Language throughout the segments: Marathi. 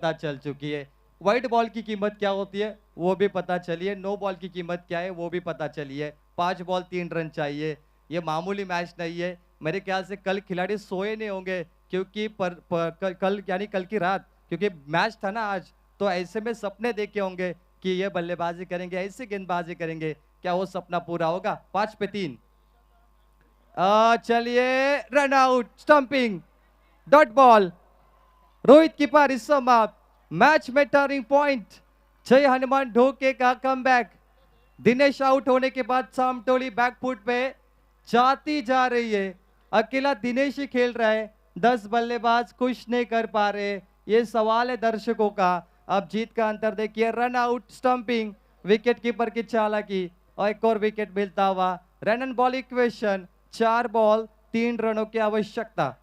पता चल चुकी है। व्हाइट बॉल की कीमत क्या होती है वो भी पता चली है, नो बॉल की कीमत क्या है वो भी पता चली है। 5 बॉल 3 रन चाहिए। ये मामूली मैच नहीं है। मेरे ख्याल से कल खिलाड़ी सोए नहीं होंगे क्योंकि कल यानी कल की रात, क्योंकि मैच था ना आज, तो ऐसे में सपने देखे होंगे कि ये बल्लेबाजी करेंगे, ऐसी गेंदबाजी करेंगे। क्या वो सपना पूरा होगा? 5 पे 3। चलिए, run out, stumping, dot ball. Rohit की पारी समाप्त। मैच में टर्निंग पॉइंट, जय हनुमान ढोके का कमबैक। दिनेश आउट होने के बाद सामटोली बैकफुट पे जाती जा रही है। अकेला दिनेश ही खेल रहा है, 10 बल्लेबाज कुछ नहीं कर पा रहे। ये सवाल है दर्शकों का। अब जीत का अंतर देखिए, run out, stumping, wicket keeper की चालाकी और एक और विकेट मिलता हुआ। Run end ball equation, 4 ball 3 रनों की आवश्यकता।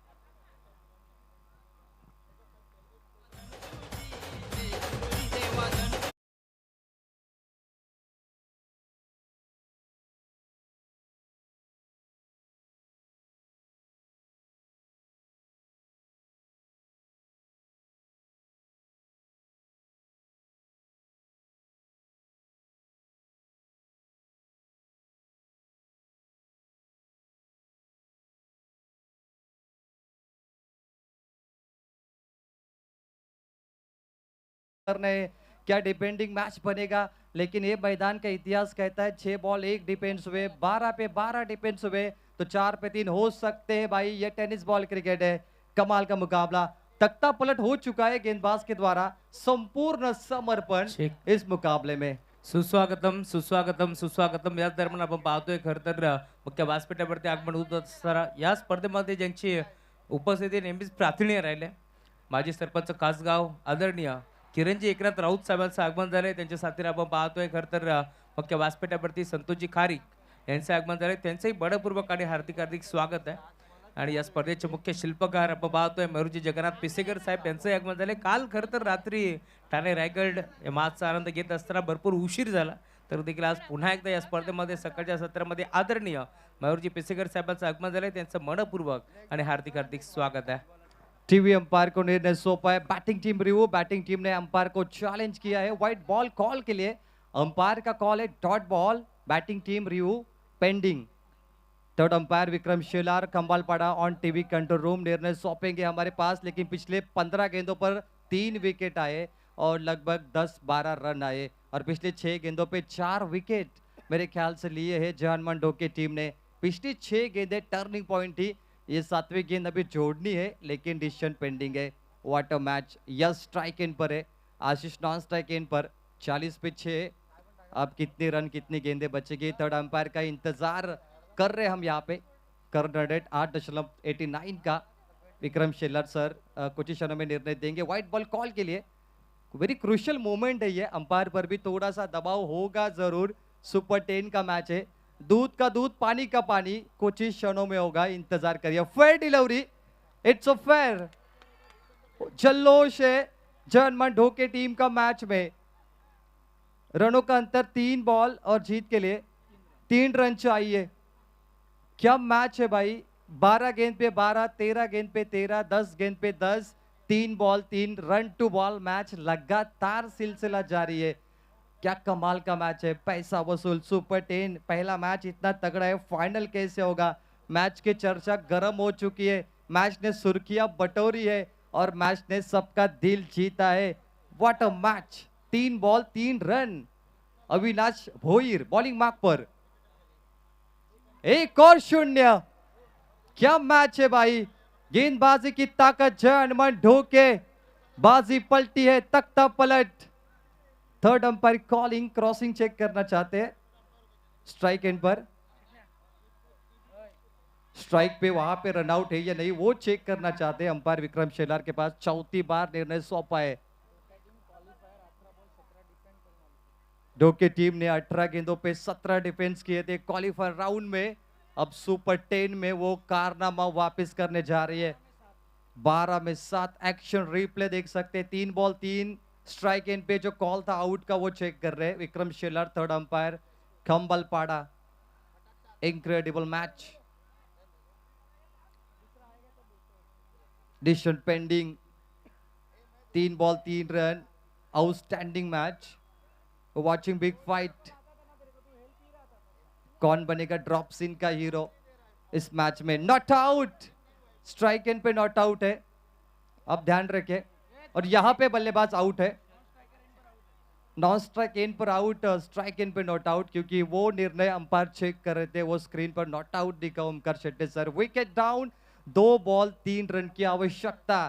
ने क्या डिपेंडिंग मैच बनेगा, लेकिन ये मैदान का इतिहास कहता है 6 बॉल 1 डिफेंस हुए, 12 पे 12 डिफेंस हुए, तो 4 पे 3 हो सकते हैं भाई। ये टेनिस बॉल क्रिकेट है, कमाल का मुकाबला। तख्ता पलट हो चुका है गेंदबाज के द्वारा, संपूर्ण समर्पण इस मुकाबले में। सुस्वागतम सुस्वागतम सुस्वागतम. याच दरम्यान आपण पाहतोय खरं तर मुख्य व्यासपीठावरती आगमन होत असताना या स्पर्धेमध्ये ज्यांची उपस्थिती नेहमीच प्रार्थनीय राहिले, माजी सरपंच कासगाव आदरणीय किरणजी एकनाथ राऊत साहेबांचं आगमन झालंय. त्यांच्या साथीने आपण पाहतोय खरं तर मुख्य व्यासपीठावरती संतोषजी खारीक यांचं आगमन झालंय. त्यांचंही बडपूर्वक आणि हार्दिक हार्दिक स्वागत आहे. आणि या स्पर्धेचे मुख्य शिल्पकार आपण पाहतोय मयूरजी जगन्नाथ पिसेकर साहेब, यांचं आगमन झाले. काल खरं तर रात्री ठाणे रायगड या मॅचचा आनंद घेत असताना भरपूर उशीर झाला, तर देखील आज पुन्हा एकदा या स्पर्धेमध्ये सकाळच्या सत्रामध्ये आदरणीय मयूरजी पिसेकर साहेबांचं आगमन झालंय. त्यांचं मनपूर्वक आणि हार्दिक हार्दिक स्वागत आहे. टीवी अंपायर को निर्णय सौंपा है। Batting team review, batting team ने अंपायर को चैलेंज किया है व्हाइट बॉल कॉल के लिए। अंपायर का कॉल है dot ball. Batting team review pending. Third umpire Vikram Shelar खंबालपाड़ा ऑन टीवी कंट्रोल रूम निर्णय सौंपेंगे हमारे पास, लेकिन पिछले 15 गेंदों पर 3 विकेट आए और लगभग 10-12 रन आए, और पिछले 6 गेंदों पे 4 विकेट मेरे ख्याल से लिए है जहानमन डोके टीम ने। पिछली 6 गेंदें टर्निंग पॉइंट थी, ये 7वीं गेंद अभी जोड़नी है, लेकिन डिसीजन पेंडिंग है। What a match. Yash strike end पर है, आशीष नॉन स्ट्राइक इन पर। 40 पे 6। अब कितने रन कितनी गेंदें बचेगी, थर्ड अंपायर का इंतजार कर रहे हम यहाँ पे। करंट रेट 8.89 का। विक्रम शेलर सर कुछ ही क्षणों में निर्णय देंगे व्हाइट बॉल कॉल के लिए। वेरी क्रूशियल मोमेंट है ये, अंपायर पर भी थोड़ा सा दबाव होगा जरूर। सुपर 10 का मैच है, दूध का दूध पानी का पानी, कुछ ही क्षणों में होगा, इंतजार करिए। Fair delivery, it's a fair. जल्लोष है जर्मन ढोके टीम का मैच में। रनों का अंतर 3 बॉल और जीत के लिए 3 रन चाहिए। क्या मैच है भाई। 12 गेंद पे 12, 13 गेंद पे 13, 10 गेंद पे 10, 3 ball 3 run two ball match लगातार सिलसिला जारी है। क्या कमाल का मैच है, पैसा वसूल सुपर 10। पहला मैच इतना तगड़ा है, फाइनल कैसे होगा। मैच की चर्चा गर्म हो चुकी है, मैच ने सुर्खियां बटोरी है और मैच ने सबका दिल जीता है। What a match. 3 ball 3 run. Avinash Bhoir bowling mark पर। एक और शून्य। क्या मैच है भाई। गेंदबाजी की ताकत, जय हनुमान ढोके। बाजी पलटी है, तख्ता पलट। Third umpire calling, crossing check करना चाहते हैं स्ट्राइक एंड पर। स्ट्राइक पे वहां पे रन आउट है या नहीं वो चेक करना चाहते हैं अंपायर विक्रम शेलार के पास। चौथी बार निर्णय सौंपा है। ढोके टीम ने 18 गेंदों पे 17 डिफेंस किए थे क्वालिफायर राउंड में। अब सुपर 10 में वो कारनामा वापस करने जा रही है। 12 में 7 एक्शन रिप्ले देख सकते हैं। 3 बॉल 3 स्ट्राइक इन पे जो कॉल था आउट का वो चेक कर रहे हैं Vikram Shelar, third umpire Khambalpada. Incredible match. Decision pending. 3 ball 3 run, outstanding match, watching big fight. कौन बनेगा ड्रॉप सीन का हीरो इस मैच में? नॉट आउट, स्ट्राइक एंड पे नॉट आउट है, अब ध्यान रखें। और यहां पे बल्लेबाज आउट है, नॉन स्ट्राइक एंड पर आउट, स्ट्राइक एंड पे नॉट आउट, क्योंकि वो निर्णय अंपायर चेक कर रहे थे, वो स्क्रीन पर नॉट आउट दिखा Omkar Shetty sir. Wicket down, 2 ball 3 run की आवश्यकता।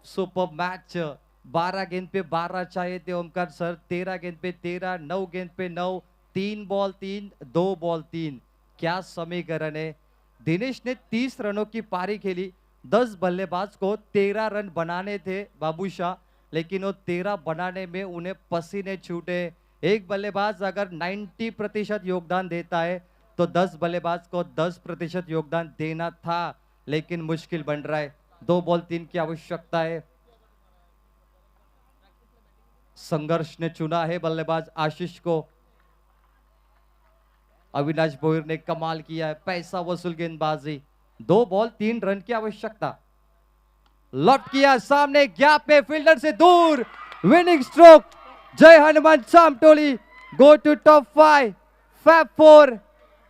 सुपर मैच, 12 गेंद पे 12 चाहिए थे ओमकार सर, 13 गेंद पे 13, 9 गेंद पे 9, 3 बॉल 3, 2 बॉल 3। क्या समीकरण है? दिनेश ने 30 रनों की पारी खेली, 10 बल्लेबाज को 13 रन बनाने थे बाबूशाह, लेकिन वो 13 बनाने में उन्हें पसीने छूटे। एक बल्लेबाज अगर 90% योगदान देता है तो 10 बल्लेबाज को 10% योगदान देना था, लेकिन मुश्किल बन रहा है। 2 बॉल 3 की आवश्यकता है। संघर्ष ने चुना है बल्लेबाज आशीष को। अविनाश भोईर ने कमाल किया है, पैसा वसूल गेंदबाजी। 2 बॉल 3 रन की आवश्यकता। लॉट किया सामने, गैप में फील्डर से दूर, winning stroke. Jai Hanuman Samtoli go to top 5, fab 4।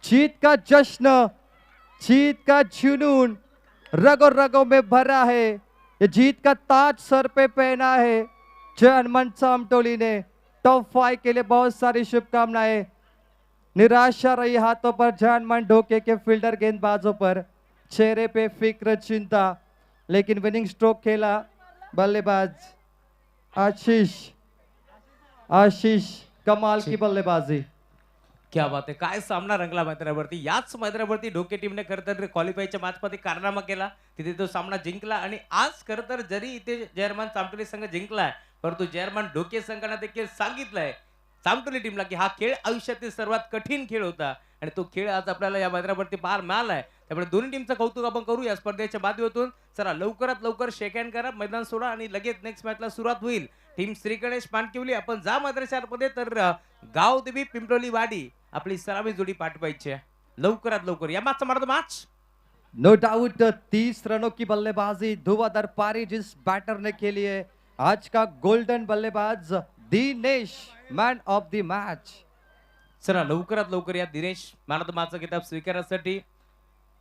जीत का जश्न, जीत का जुनून रगों रगों में भरा है, ये जीत का ताज सर पे पहना है जय हनुमान सामटोली ने। टॉप 5 के लिए बहुत सारी शुभकामनाएं। निराशा रही हाथों पर जय हनुमान ढोके के फील्डर गेंदबाजों पर, चेहरे पे फिक्र चिंता, लेकिन विनिंग स्ट्रोक खेला बल्लेबाज आशीष। आशीष कमाल की बल्लेबाजी। क्या बात आहे, काय सामना रंगला मैदानावरती। याच मैदानावरती ढोके टीमने खरं तर क्वालिफायच्या मॅचमध्ये कारनामा केला, तिथे तो सामना जिंकला। आणि आज खरं तर जरी इथे जयरमान चामटोली संघ जिंकलाय, परंतु जयरमान ढोके संघाने देखील सांगितलंय चामटोली टीमला की हा खेळ आयुष्यातील सर्वात कठीण खेळ होता, आणि तो खेळ आज आपल्याला या मैदानावरती पार मिळालाय। त्यामुळे दोन्ही टीमचं कौतुक आपण करू या स्पर्धेच्या माध्यमातून। चला लवकरात लवकर शेक हँड करा, मैदान सोडा आणि लगेच नेक्स्ट मॅचला सुरुवात होईल। टीम श्री गणेश पानकिवली आपण जा मैदानामध्ये, तर गाव देवी पिंपरोली वाडी आपली सलामी जोडी पाठवायची आहे लवकरात लवकर। या मॅचचा मारतो मॅच नो डाउट 30 रनों की बल्लेबाजी, धुआंधार पारी जिस बैटर ने खेली है। आज का गोल्डन बल्लेबाज Dinesh, man of the match. चला लवकरात लवकर या दिनेश मॅन ऑफ द मॅचचा किताब स्वीकारण्यासाठी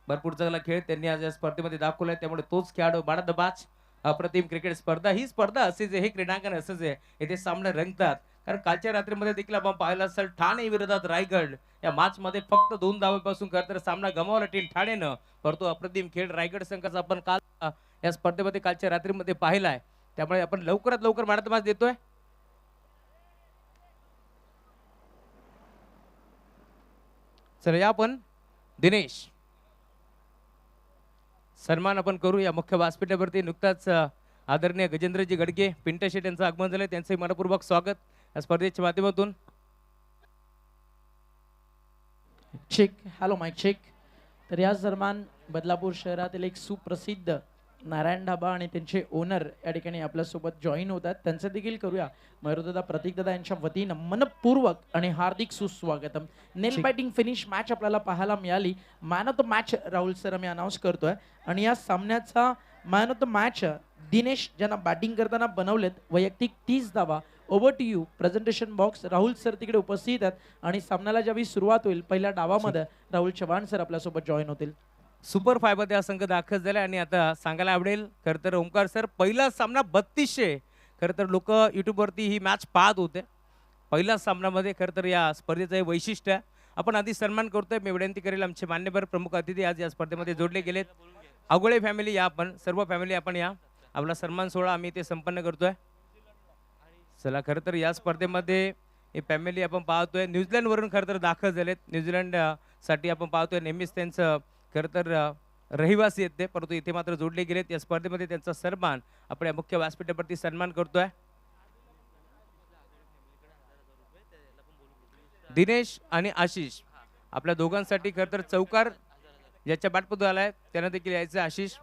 भरपूर चांगला खेळ त्यांनी आज या स्पर्धेमध्ये दाखवलाय, त्यामुळे तोच खेळाडू मॅन ऑफ द मॅच। अप्रतिम क्रिकेट स्पर्धा, ही स्पर्धा असेच आहे, हे क्रीडांगण असंच आहे, येथे सामने रंगतात। कारण कालच्या रात्रीमध्ये देखील आपण पाहिलं असेल ठाणे विरोधात रायगड या मॅच मध्ये फक्त 2 धावांपासून खरं तर सामना गमावला टीम ठाणेनं, परंतु अप्रतिम खेळ रायगड संघाचा आपण काल या स्पर्धेमध्ये कालच्या रात्रीमध्ये पाहिलाय। त्यामुळे आपण लवकरात लवकर मॅन ऑफ द मॅच देतोय। चला या आपण दिनेश सन्मान आपण करू या मुख्य व्यासपीठावरती। नुकताच आदरणीय गजेंद्रजी गडगे पिंटा शेट यांचं आगमन झालंय, त्यांचे मनपूर्वक स्वागत या स्पर्धेच्या माध्यमातून। Check, hello mike check. तर याच दरम्यान बदलापूर शहरातील एक सुप्रसिद्ध नारायण ढाबा आणि त्यांचे ओनर या ठिकाणी आपल्यासोबत जॉईन होतात, त्यांचं देखील करूया मयूरदादा प्रतीकदादा यांच्या वतीनं मनपूर्वक आणि हार्दिक सुस्वागतम। नेल बॅटिंग फिनिश मॅच आपल्याला पाहायला मिळाली। Man of the match Rahul sir आम्ही अनाऊन्स करतोय, आणि या सामन्याचा man of the match Dinesh ज्यांना बॅटिंग करताना बनवलेत, वैयक्तिक 30 धावा। Over to you presentation box. Rahul sir तिकडे उपस्थित आहेत, आणि सामन्याला ज्यावेळी सुरुवात होईल पहिल्या डावामध्ये राहुल चव्हाण सर आपल्यासोबत जॉईन होतील। सुपर 5 मध्ये हा संघ दाखल झाला, आणि आता सांगायला आवडेल खरं तर ओमकार सर पहिला सामना 3200 खरं तर लोक युट्यूब वरती ही मॅच पाहत होते। पहिल्या सामन्यामध्ये खरं तर या स्पर्धेचं हे वैशिष्ट्य आहे। आपण आधी सन्मान करतोय, मी विनंती करेल आमचे मान्यवर प्रमुख अतिथी आज या स्पर्धेमध्ये जोडले गेलेत। आगोळे फॅमिली या, आपण सर्व फॅमिली आपण या, आपला सन्मान सोहळा आम्ही ते संपन्न करतोय। चला खरं तर या स्पर्धेमध्ये ही फॅमिली आपण पाहतोय न्यूझीलंड वरून खरं तर दाखल झालेत। न्यूझीलंड साठी आपण पाहतोय नेहमीच त्यांचं खरं तर रहिवासी आहेत ते, परंतु इथे मात्र जोडले गेलेत। या स्पर्धेमध्ये त्यांचा सन्मान आपण या मुख्य व्यासपीठावरती सन्मान करतोय। दिनेश आणि आशिष आपल्या दोघांसाठी खरं तर चौकार ज्याच्या बॅटपदू आलाय त्यांना देखील यायचं। आशिष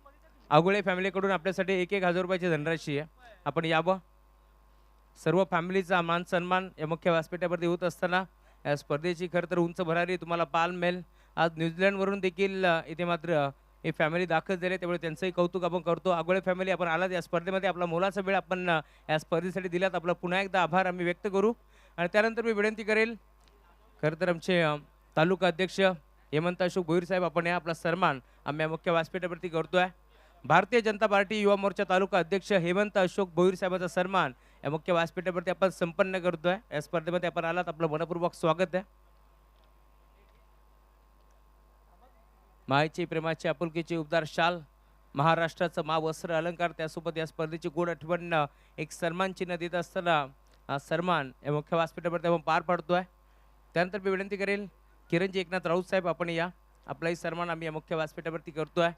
आगोळे फॅमिलीकडून आपल्यासाठी 1,000 रुपयाची धनराशी आहे, आपण यावं। सर्व फॅमिलीचा मान सन्मान या मुख्य व्यासपीठावरती होत असताना या स्पर्धेची खरं तर उंच भरारी तुम्हाला पाहायला मिळेल। आज न्यूझीलंड वरून देखील इथे मात्र ही फॅमिली दाखल झाली, त्यामुळे त्यांचंही कौतुक आपण करतो. आगोळे फॅमिली आपण आलात या स्पर्धेमध्ये, आपला मोलाचा वेळ आपण या स्पर्धेसाठी दिलात. आपला पुन्हा एकदा आभार आम्ही व्यक्त करू. आणि त्यानंतर मी विनंती करेल, खरं तर आमचे तालुका अध्यक्ष हेमंत अशोक भोईर साहेब, आपण या आपला सन्मान आम्ही या मुख्य व्यासपीठावरती करतोय. भारतीय जनता पार्टी युवा मोर्चा तालुका अध्यक्ष हेमंत अशोक भोईर साहेबांचा सन्मान या मुख्य व्यासपीठावरती आपण संपन्न करतोय. या स्पर्धेमध्ये आपण आलात, आपलं मनपूर्वक स्वागत आहे. मायेची, प्रेमाची, आपुलकीची उबदार शाल, महाराष्ट्राचं वस्त्र अलंकार, त्यासोबत या स्पर्धेची गोड आठवण एक सन्मान चिन्ह देत असताना हा सन्मान या मुख्य व्यासपीठावरती आपण पार पाडतोय. त्यानंतर मी विनंती करेल, किरणजी एकनाथ राऊत साहेब, आपण या. आपलाही सन्मान आम्ही या मुख्य व्यासपीठावरती करतोय.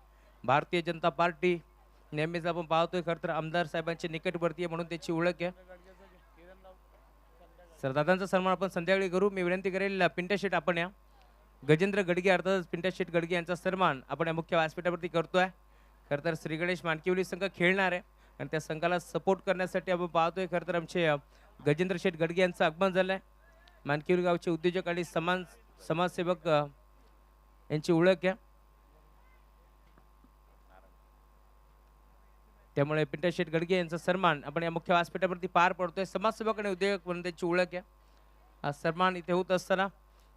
भारतीय जनता पार्टी नेहमीच आपण पाहतोय, खरं तर आमदार साहेबांच्या निकटवर्ती आहे म्हणून त्याची ओळख आहे. सर दादांचा सन्मान आपण संध्याकाळी करू. मी विनंती करेल, पिंट्या शेट, आपण या. गजेंद्र गडगे अर्थात पिंट्या शेट गडगे यांचा सन्मान आपण या मुख्य व्यासपीठावरती करतोय. खरं तर श्री गणेश मानकिवली संघ खेळणार आहे आणि त्या संघाला सपोर्ट करण्यासाठी आपण पाहतोय, खरं तर आमचे गजेंद्र शेट गडगे यांचं आगमन झालंय. मानकिवली गावचे उद्योजक आणि समाजसेवक यांची ओळख आहे. त्यामुळे पिंट्या शेट गडगे यांचा सन्मान आपण या मुख्य व्यासपीठावरती पार पडतोय. समाजसेवक आणि उद्योजक म्हणून त्यांची ओळख आहे. हा सन्मान इथे होत असताना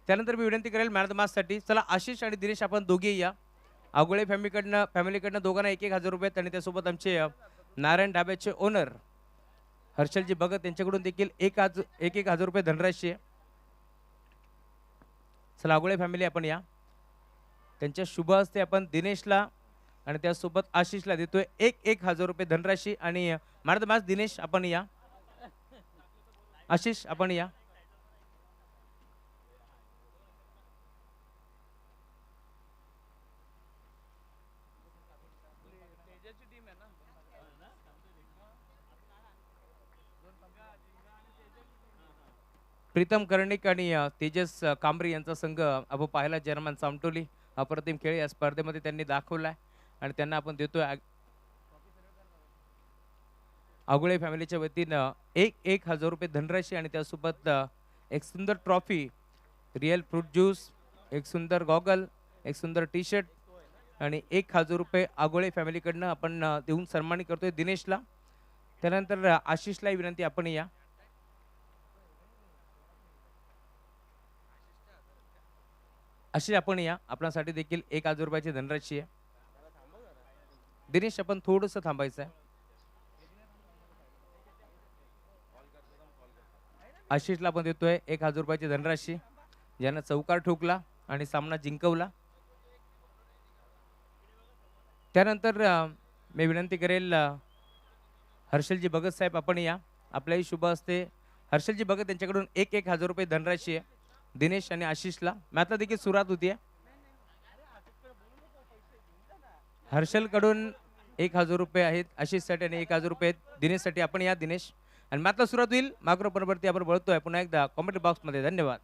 त्यानंतर मी विनंती करेल मॅन ऑफ द मॅचसाठी, चला आशिष आणि दिनेश आपण दोघेही या. आगोळे फॅमिलीकडनं दोघांना 1,000 रुपये आणि त्यासोबत आमचे नारायण ढाब्याचे ओनर हर्षलजी भगत यांच्याकडून देखील 1,000 रुपये धनराशी आहे. चला आगोळे फॅमिली आपण या. त्यांच्या शुभ हस्ते आपण दिनेशला आणि त्यासोबत आशिषला देतोय 1,000 रुपये धनराशी. आणि man of the match Dinesh आपण या, आशिष आपण या. प्रीतम कर्णिक आणि तेजस कांबरी यांचा संघ आपण पाहिला. जर्मन सामटोली अप्रतिम खेळ या स्पर्धेमध्ये त्यांनी दाखवलाय आणि त्यांना आपण देतोय आगोळे फॅमिलीच्या वतीनं 1,000 रुपये धनराशी आणि त्यासोबत एक सुंदर ट्रॉफी, रिअल फ्रूट ज्यूस, एक सुंदर गॉगल, एक सुंदर टी शर्ट आणि 1,000 रुपये आगोळे फॅमिलीकडनं आपण देऊन सन्मानित करतोय दिनेशला. त्यानंतर आशिषलाही विनंती, आपण या. आशिष आपण या, आपल्यासाठी देखील 1,000 रुपयाची धनराशी आहे. दिनेश आपण थोडंसं थांबायचं आहे. आशिषला आपण देतोय 1,000 रुपयाची धनराशी, ज्यानं चौकार ठोकला आणि सामना जिंकवला. त्यानंतर मी विनंती करेल, हर्षलजी भगत साहेब आपण या. आपल्याही शुभ असते. हर्षलजी भगत यांच्याकडून 1,000 रुपये धनराशी आहे दिनेश आणि आशिषला. मॅचला देखील सुरुवात होतीये. हर्षल कडून 1,000 रुपये आहेत आशिषसाठी आणि 1,000 रुपये दिनेशसाठी. आपण या दिनेश. आणि मॅचला सुरुवात होईल. मायक्रोफोनवरती आपण बोलतोय पुन्हा एकदा कॉमेंट बॉक्स मध्ये. धन्यवाद.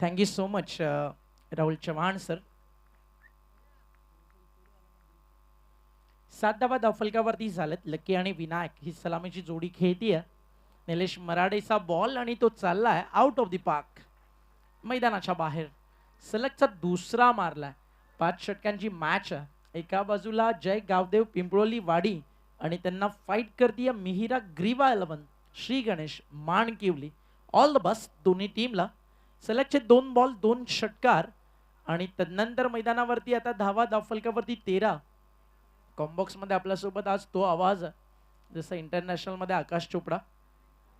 Thank you so much Rahul Chavan sir. 7 धावा धावफलकावरती झालेत. लकी आणि विनायक ही सलामीची जोडी खेळतीये. निलेश मराडेचा बॉल आणि तो चाललाय आउट ऑफ द पार्क, मैदानाच्या बाहेर. सलगचा दुसरा मारलाय. 5 षटकांची मॅच आहे. एका बाजूला जय गावदेव पिंपळोली वाडी आणि त्यांना फाईट करतीये मिहिरा ग्रीवा 11 Shri Ganesh Mankivali. All the best दोन्ही टीमला. सलगचे 2 बॉल 2 षटकार आणि तदनंतर मैदानावरती आता धावा धावफलकावरती 13. कॉम्बॉक्स मध्ये आपल्यासोबत आज तो आवाज आहे जसं इंटरनॅशनल मध्ये आकाश चोपडा.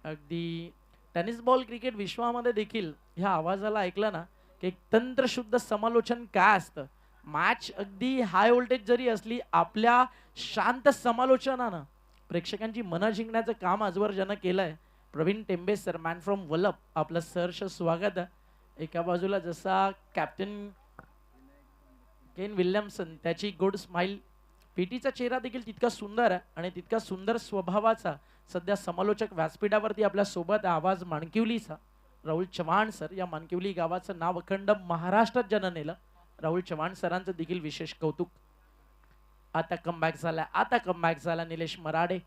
अगदी टेनिस बॉल क्रिकेट विश्वामध्ये देखील ह्या आवाजाला ऐकलं ना की एक तंत्रशुद्ध समालोचन काय असतं. मॅच अगदी हाय व्होल्टेज जरी असली, आपल्या शांत समालोचनानं प्रेक्षकांची मनं जिंकण्याचं काम आजवर ज्यानं केलंय Pravin Tembe sir, man from Valap, आपलं सहर्ष स्वागत आहे. एका बाजूला जसा कॅप्टन केन विल्यमसन, त्याची गुड स्माइल. पीटीचा चेहरा देखील तितका सुंदर आहे आणि तितका सुंदर स्वभावाचा सध्या समालोचक व्यासपीठावरती आपल्या सोबत आवाज माणकिवलीचा राहुल चव्हाण सर. या माणकिवली गावाचं नाव अखंड महाराष्ट्रात ज्यानं नेलं, राहुल चव्हाण सरांचं देखील विशेष कौतुक. आता कमबॅक झाला निलेश मराडे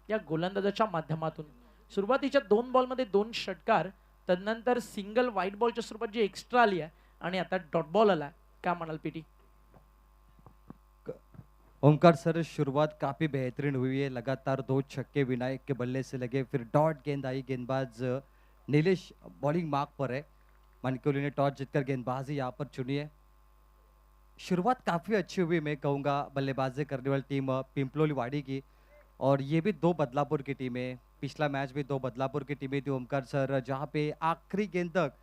या गोलंदाजाच्या माध्यमातून. सुरुवातीच्या 2 बॉलमध्ये 2 षटकार तदनंतर सिंगल व्हाईट बॉलच्या स्वरूपात जी एक्स्ट्रा आली आहे आणि आता डॉट बॉल आला, काय म्हणाल पीटी? ओमकार सर, शुरुआत काफी बेहतरीन हुई है, लगातार 2 छक्के विनायक के बल्ले से लगे, फिर डॉट गेंद आई, गेंदबाज नीलेश बॉलिंग मार्क पर है। मनकोली ने टॉस जीतकर गेंदबाजी यहाँ पर चुनी है। शुरुआत काफी अच्छी हुई, मैं कहूँगा बल्लेबाजी करने वाली टीम पिंपलोली वाड़ी की, और ये भी 2 बदलापुर की टीमें। पिछला मैच भी 2 बदलापुर की टीमें थी ओमकार सर, जहाँ पे आखिरी गेंद तक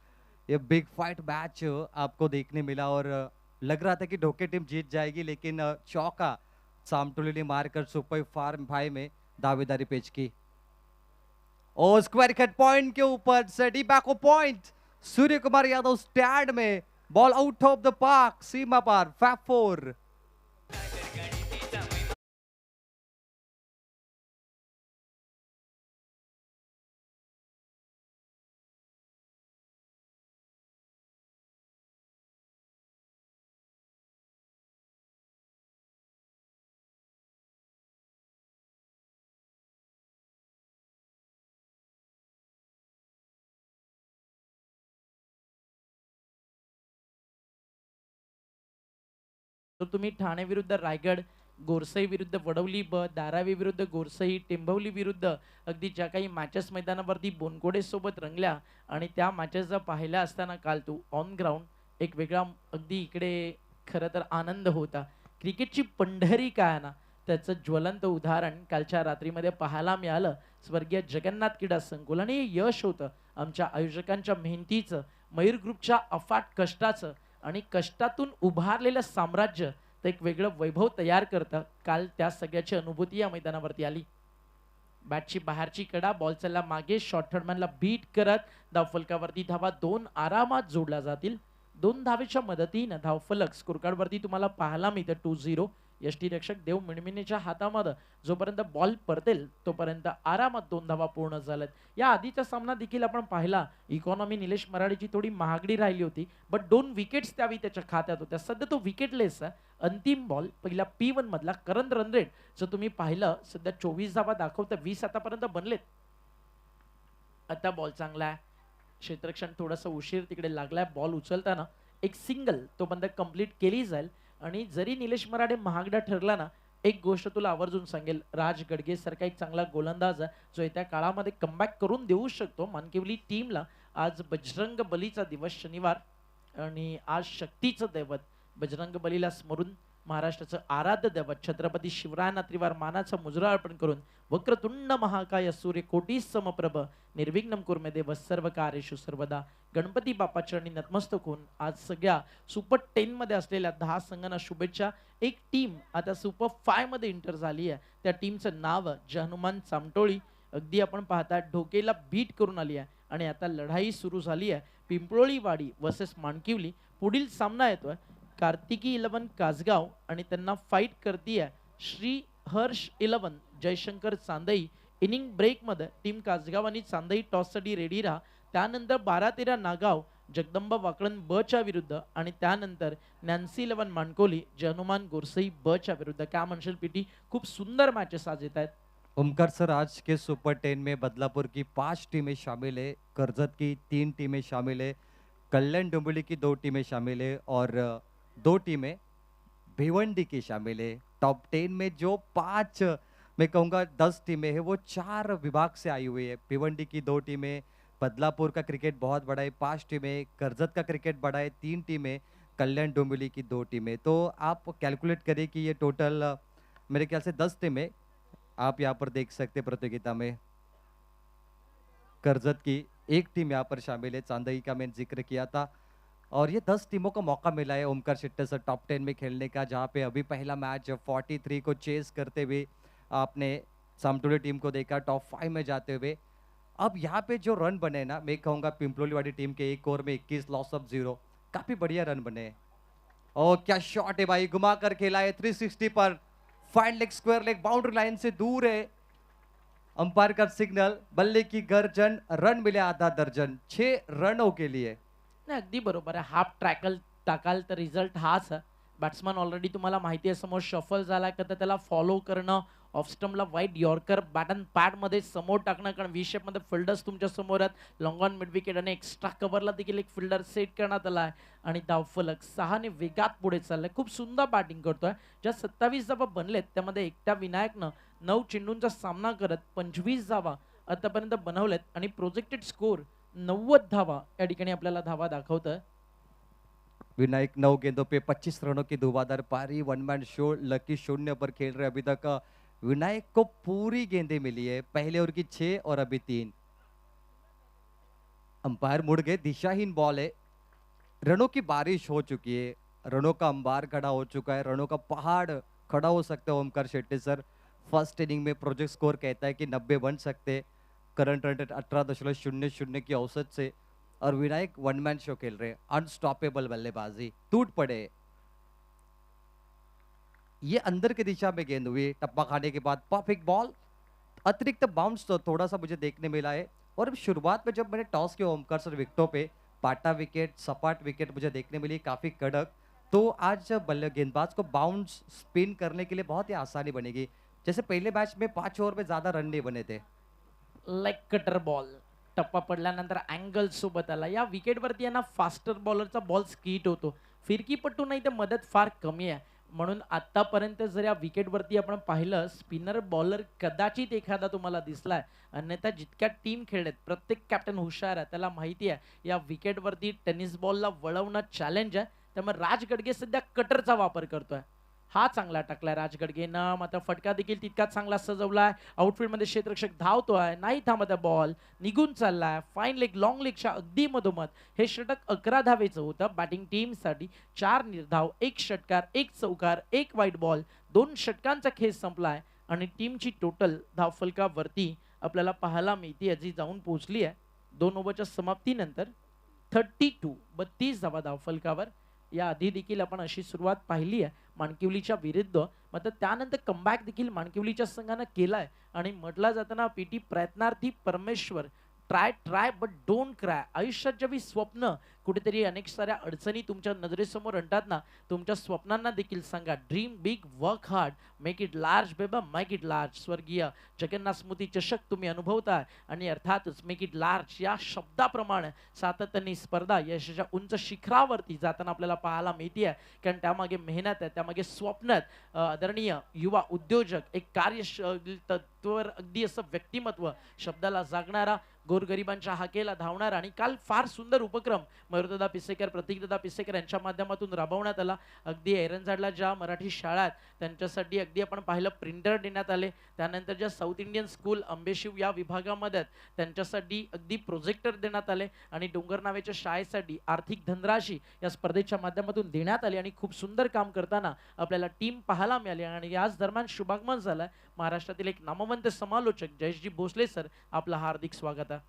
ये बिग फाइट मैच आपको देखने मिला, और लग रहा था कि ढोके टीम जीत जाएगी, लेकिन चौका सामटोली ने मारकर सुपर फार्म 5 में दावेदारी पेश की। और स्क्वायर कट पॉइंट के ऊपर से डीबैको पॉइंट, सूर्य कुमार यादव स्टैंड में, ball out of the park, सीमा पार, फैब 4। तर तुम्ही ठाणे विरुद्ध रायगड, गोरसई विरुद्ध वडवली ब, धारावी विरुद्ध गोरसई, टेंभवली विरुद्ध अगदी ज्या काही मॅचेस मैदानावरती बोनकोडे सोबत रंगल्या आणि त्या मॅचेस जर पाहिल्या असताना काल तू ऑन ग्राउंड एक वेगळा अगदी इकडे खरं तर आनंद होता. क्रिकेटची पंढरी काय आहे ना, त्याचं ज्वलंत उदाहरण कालच्या रात्रीमध्ये पाहायला मिळालं स्वर्गीय जगन्नाथ क्रीडा संकुल, आणि हे यश होतं आमच्या आयोजकांच्या मेहनतीचं, मयूर ग्रुपच्या अफाट कष्टाचं, आणि कष्टातून उभारलेलं साम्राज्य तर एक वेगळं वैभव तयार करतं. काल त्या सगळ्याची अनुभूती या मैदानावरती आली. बॅटची बाहेरची कडा, बॉल चालला मागे, शॉर्ट थर्डमॅनला बीट करत धावफलकावरती धावा 2 आरामात जोडल्या जातील. 2 धावेच्या मदतीनं धावफलक स्कोरकार्डवरती तुम्हाला पाहायला मिळतं 2-0. यष्टीरक्षक देव मिणमिणीच्या हातामध्ये जोपर्यंत बॉल परतेल तोपर्यंत आरामात 2 धावा पूर्ण झाल्यात. या आधीचा सामना देखील आपण पाहिला, इकॉनॉमी निलेश मराठेची थोडी महागडी राहिली होती, बट 2 विकेट्स त्यावेळी त्याच्या खात्यात होत्या. सध्या तो विकेटलेस आहे. अंतिम बॉल पहिला P1 मधला करंट रन रेट जर तुम्ही पाहिलं सध्या 24 धावा दाखवतं, 20 आतापर्यंत बनलेत. आता बॉल चांगला आहे, क्षेत्ररक्षण थोडंसं उशीर तिकडे लागलाय. बॉल उचलताना एक सिंगल तो बंद कंप्लीट केली जाईल. आणि जरी निलेश मराठे महागडा ठरला ना, एक गोष्ट तुला आवर्जून सांगेल, राज गडगे सारखा एक चांगला गोलंदाज आहे जो येत्या काळामध्ये कमबॅक करून देऊ शकतो. मानकेवली टीमला आज बजरंग बलीचा दिवस शनिवार, आणि आज शक्तीचं दैवत बजरंग बलीला स्मरून महाराष्ट्राचं आराध्य दैवत छत्रपती शिवरायांना त्रिवार मानाचा मुजरा अर्पण करून वक्रतुंड महाकाय सूर्य कोटी समप्रभ निर्विघ्नं कुर्मे देव सर्व कार्येषु सर्वदा गणपती बाप्पा चरणी नतमस्तक होऊन आज सगळ्या सुपर 10 मध्ये असलेल्या 10 संघांना शुभेच्छा. एक टीम आता सुपर 5 मध्ये एंटर झाली आहे. त्या टीमचं नाव हनुमान चामटोळी. अगदी आपण पाहता ढोकेला बीट करून आली आहे आणि आता लढाई सुरू झाली आहे. पिंपळोळी वाडी वर्सेस माणकिवली. पुढील सामना येतोय कार्तिकी 11 कासगाव आणि त्यांना फाईट करतीये श्री हर्ष 11 जयशंकर चांदई. इनिंग ब्रेक मध्ये टीम कासगाव आणि चांदई टॉससाठी रेडी राहा. त्यानंतर 12-13 नागाव जगदंबा वाकळण ब च्या विरुद्ध, आणि त्यानंतर नॅन्सी 11 मानकोली हनुमान गोरसई ब च्या विरुद्ध. काय म्हणशील पीटी? खूप सुंदर मॅचेस आज येत आहेत. ओमकार सर, आज के सुपर 10 में बदलापुर की 5 टीमें शामिल है, करजत की 3 टीमें शामिल है, कल्याण डोंबिवली की 2 टीमें शामिल है, और 2 टीमें भिवंडी की शामिल है. टॉप 10 में जो 5 मैं कहूँगा 10 टीमें हैं, वो 4 विभाग से आई हुई है. भिवंडी की 2 टीमें, बदलापुर का क्रिकेट बहुत बड़ा है 5 टीमें, करजत का क्रिकेट बड़ा है 3 टीमें, कल्याण डोंबिवली की 2 टीमें. तो आप कैलकुलेट करिए कि ये टोटल मेरे ख्याल से 10 टीमें आप यहाँ पर देख सकते हैं प्रतियोगिता में. करजत की 1 टीम यहाँ पर शामिल है, चांदई का मैंने जिक्र किया था. और ये 10 टीमों को मौका मिला है ओमकार शेट्टर सर टॉप 10 में खेलने का, जहाँ पे अभी पहला मैच 43 को चेस करते हुए आपने सामटोली टीम को देखा टॉप 5 में जाते हुए. अब यहाँ पे जो रन बने ना, मैं कहूँगा पिंपलोली वाली टीम के 1 ओवर में 21 लॉस ऑफ 0, काफी बढ़िया रन बने. और क्या शॉट है भाई, घुमा कर खेला है 360 पर, fine leg, square leg, boundary line से दूर है. अंपायर का सिग्नल, बल्ले की गर्जन, रन मिले आधा दर्जन, 6 रनों के लिए. नाही, अगदी बरोबर आहे. हाफ ट्रॅकल टाकाल तर रिझल्ट हाच आहे. बॅट्समन ऑलरेडी तुम्हाला माहिती आहे समोर शफल झाला का तर त्याला फॉलो करणं ऑफ स्टंपला वाईट यॉर्कर बॅटन पॅडमध्ये समोर टाकणं, कारण व्ही शेपमध्ये फिल्डर्स तुमच्या समोर आहेत. लॉंग ऑन मिड विकेट आणि एक्स्ट्रा कव्हरला देखील एक फिल्डर सेट करण्यात आला आहे आणि धावफलक 6 वेगात पुढे चाललाय. खूप सुंदर बॅटिंग करतोय. ज्या 27 धावा बनलेत त्यामध्ये एकट्या विनायकनं 9 चेंडूंचा सामना करत 25 धावा आतापर्यंत बनवलेत आणि प्रोजेक्टेड स्कोर 90 धावा या ठिकाणी आपल्याला धावा दाखवतोय. विनायक 9 गेंदों पे 25 रनों की धुआंधार पारी, वन मैन शो, लकी शून्य पर खेल रहे अभी तक। विनायक को पूरी गेंदें मिली है, पहले ओवर की 6 और अभी 3। अंपायर मुड़ गए, दिशाहीन बॉल है, रनों की बारिश हो चुकी है, रनों का अंबार खड़ा हो चुका है, रनों का पहाड़ खड़ा हो सकता है। Omkar Shetty sir first inning में प्रोजेक्ट स्कोर कहता है कि 90 बन सकते, करंट रन रेट 18.00 की औसत से, और विनायक वन मैन शो खेल रहे, अनस्टॉपेबल बल्लेबाजी, टूट पड़े। ये अंदर की दिशा में गेंद हुई, टप्पा खाने के बाद परफेक्ट बॉल, अतिरिक्त बाउंस तो थोड़ा सा मुझे देखने मिला है। और शुरुआत में जब मैंने टॉस किया ओमकार सर विकेटों पे, पाटा विकेट, सपाट विकेट मुझे देखने मिली काफी कड़क, तो आज बल्ले गेंदबाज को बाउंस स्पिन करने के लिए बहुत ही आसानी बनेगी। जैसे पहले मैच में 5 ओवर में ज्यादा रन नहीं बने थे। लेग कटर बॉल टप्पा पडल्यानंतर अँगल सोबत आला. या विकेटवरती यांना फास्टर बॉलरचा बॉल स्कीट होतो. फिरकीपट्टू नाही तर मदत फार कमी आहे. म्हणून आतापर्यंत जर या विकेटवरती आपण पाहिलं, स्पिनर बॉलर कदाचित एखादा तुम्हाला दिसलाय, अन्यथा जितक्या टीम खेळलेत प्रत्येक कॅप्टन हुशार आहे, त्याला माहिती आहे या विकेटवरती टेनिस बॉलला वळवणं चॅलेंज आहे. त्यामुळे राज गडगे सध्या कटरचा वापर करतोय. हा चांगला टाकलाय राज गडगेनं, मात्र फटका देखील तितकाच चांगला सजवलाय. आउटफील्डमध्ये क्षेत्ररक्षक धावतोय, नाही थांबत बॉल, निघून चाललाय. फाईन लेग, लॉंग लेगच्या अगदी मधोमध हे षटक 11 धावेचं होतं. बॅटिंग टीमसाठी 4 निर्धाव, 1 षटकार, 1 चौकार, 1 वाईट बॉल, 2 षटकांचा खेळ संपलाय आणि टीमची टोटल धावफलकावरती आपल्याला पाहायला मिळते जी जाऊन पोहोचली आहे 2 ओव्हरच्या समाप्तीनंतर 32 धावा धावफलकावर. या आधी देखील आपण अशी सुरुवात पाहिली आहे माणकिवलीच्या विरुद्ध, मात्र त्यानंतर कमबॅक देखील माणकिवलीच्या संघानं केलाय आणि म्हटला जाताना पीटी प्रयत्नार्थी परमेश्वर, ट्राय बट डोंट क्राय. आयुष्यात जेव्हा स्वप्न कुठेतरी अनेक साऱ्या अडचणी तुमच्या नजरेसमोर आणतात ना, तुमच्या स्वप्नांना देखील सांगा dream big, work hard, make it large बेबा, मेक इट लार्ज. स्वर्गीय जगन्नाथ स्मृती चषक तुम्ही अनुभवताय आणि अर्थातच मेक इट लार्ज या शब्दाप्रमाणे सातत्याने स्पर्धा यशाच्या उंच शिखरावरती जाताना आपल्याला पाहायला मिळते. कारण त्यामागे मेहनत आहे, त्यामागे स्वप्न आहेत. आदरणीय युवा उद्योजक, एक कार्यशील तत्वर अगदी असं व्यक्तिमत्व, शब्दाला जागणारा, गोरगरिबांच्या हाकेला धावणारा. आणि काल फार सुंदर उपक्रम मयूरदादा पिसेकर, प्रतीकदादा पिसेकर यांच्या माध्यमातून राबवण्यात आला. अगदी एरंजाडला ज्या मराठी शाळा आहेत त्यांच्यासाठी अगदी आपण पाहिलं प्रिंटर देण्यात आले. त्यानंतर ज्या साऊथ इंडियन स्कूल अंबेशिव या विभागामध्ये आहेत त्यांच्यासाठी अगदी प्रोजेक्टर देण्यात आले आणि डोंगर नावेच्या शाळेसाठी आर्थिक धनराशी या स्पर्धेच्या माध्यमातून देण्यात आली आणि खूप सुंदर काम करताना आपल्याला टीम पाहायला मिळाली. आणि याच दरम्यान शुभागमन झालं महाराष्ट्रातील एक नामवंत समालोचक जयेशजी भोसले सर, आपलं हार्दिक स्वागत आहे.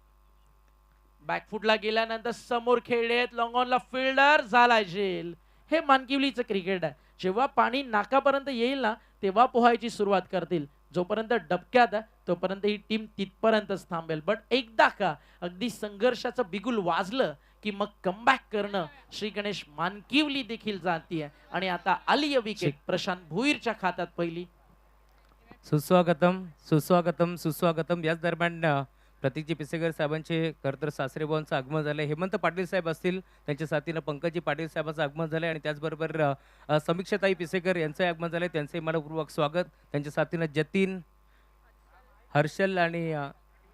बॅकफुटला गेल्यानंतर समोर खेळलेत, लॉंग ऑनला फिल्डर झालाय झेल. हे मानकिवलीचं क्रिकेट आहे. जेव्हा पाणी नाकापर्यंत येईल ना तेव्हा पोहायची सुरुवात करतील. जोपर्यंत डबक्यात आहे तोपर्यंत ही टीम तिथपर्यंतच थांबेल. बट एकदा का अगदी संघर्षाचं बिगुल वाजलं की मग कमबॅक करणं श्री गणेश मानकिवली देखील जाणतीये. आणि आता आली विकेट प्रशांत भुईरच्या खात्यात पहिली. सुस्वागतम सुस्वागतम सुस्वागतम. याच दरम्यान प्रतीकजी पिसेकर साहेबांचे खरं तर सासरे भावांचं आगमन झालंय. हेमंत पाटील साहेब असतील, त्यांच्या साथीनं पंकजी पाटील साहेबांचं आगमन झालंय आणि त्याचबरोबर समीक्षाताई पिसेकर यांचं आगमन झालंय. त्यांचंही मनपूर्वक स्वागत. त्यांच्या साथीनं जतीन, हर्षल आणि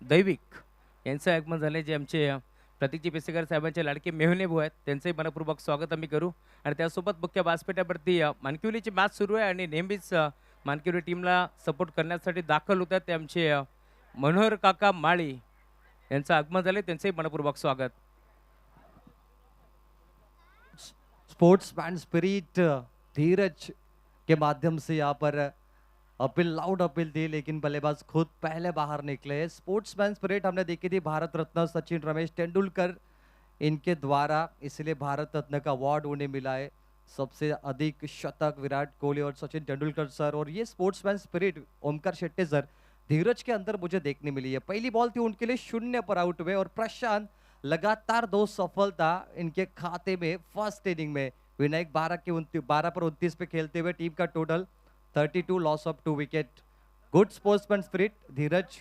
दैविक यांचं आगमन झालंय, जे आमचे प्रतीकजी पिसेकर साहेबांचे लाडके मेहुणे भाऊ आहेत. त्यांचंही मनपूर्वक स्वागत आम्ही करू. आणि त्यासोबत मुख्य व्यासपीठावरती मानकिवलीची मॅच सुरू आहे आणि नेहमीच मानकिवली टीमला सपोर्ट करण्यासाठी दाखल होतात ते आमचे मनोहर काका माळी यांचं आगमन झाले. त्यांचंही मनपूर्वक स्वागत. स्पोर्ट्समैन स्पिरिट धीरज के माध्यम से यहाँ पर अपील, लाउड अपील दी, लेकिन बल्लेबाज खुद पहले बाहर निकले. स्पोर्ट्समैन स्पिरिट हमने देखी थी भारत रत्न सचिन रमेश तेंदुलकर इनके द्वारा, इसलिए भारत रत्न का अवार्ड उन्हें मिला है. सबसे अधिक शतक विराट कोहली और सचिन तेंदुलकर सर. और ये sportsman spirit Omkar Shetty sir, धीरज के अंदर मुझे देखने मिली है. पहली बॉल थी उनके लिए 0 पर आउट हुए और प्रशांत लगातार 2 सफलता इनके खाते में फर्स्ट इनिंग में. विनायक 12 पर 29 पे खेलते हुए टीम का total 32, loss of 2 wicket. Good sportsman spirit Dheeraj,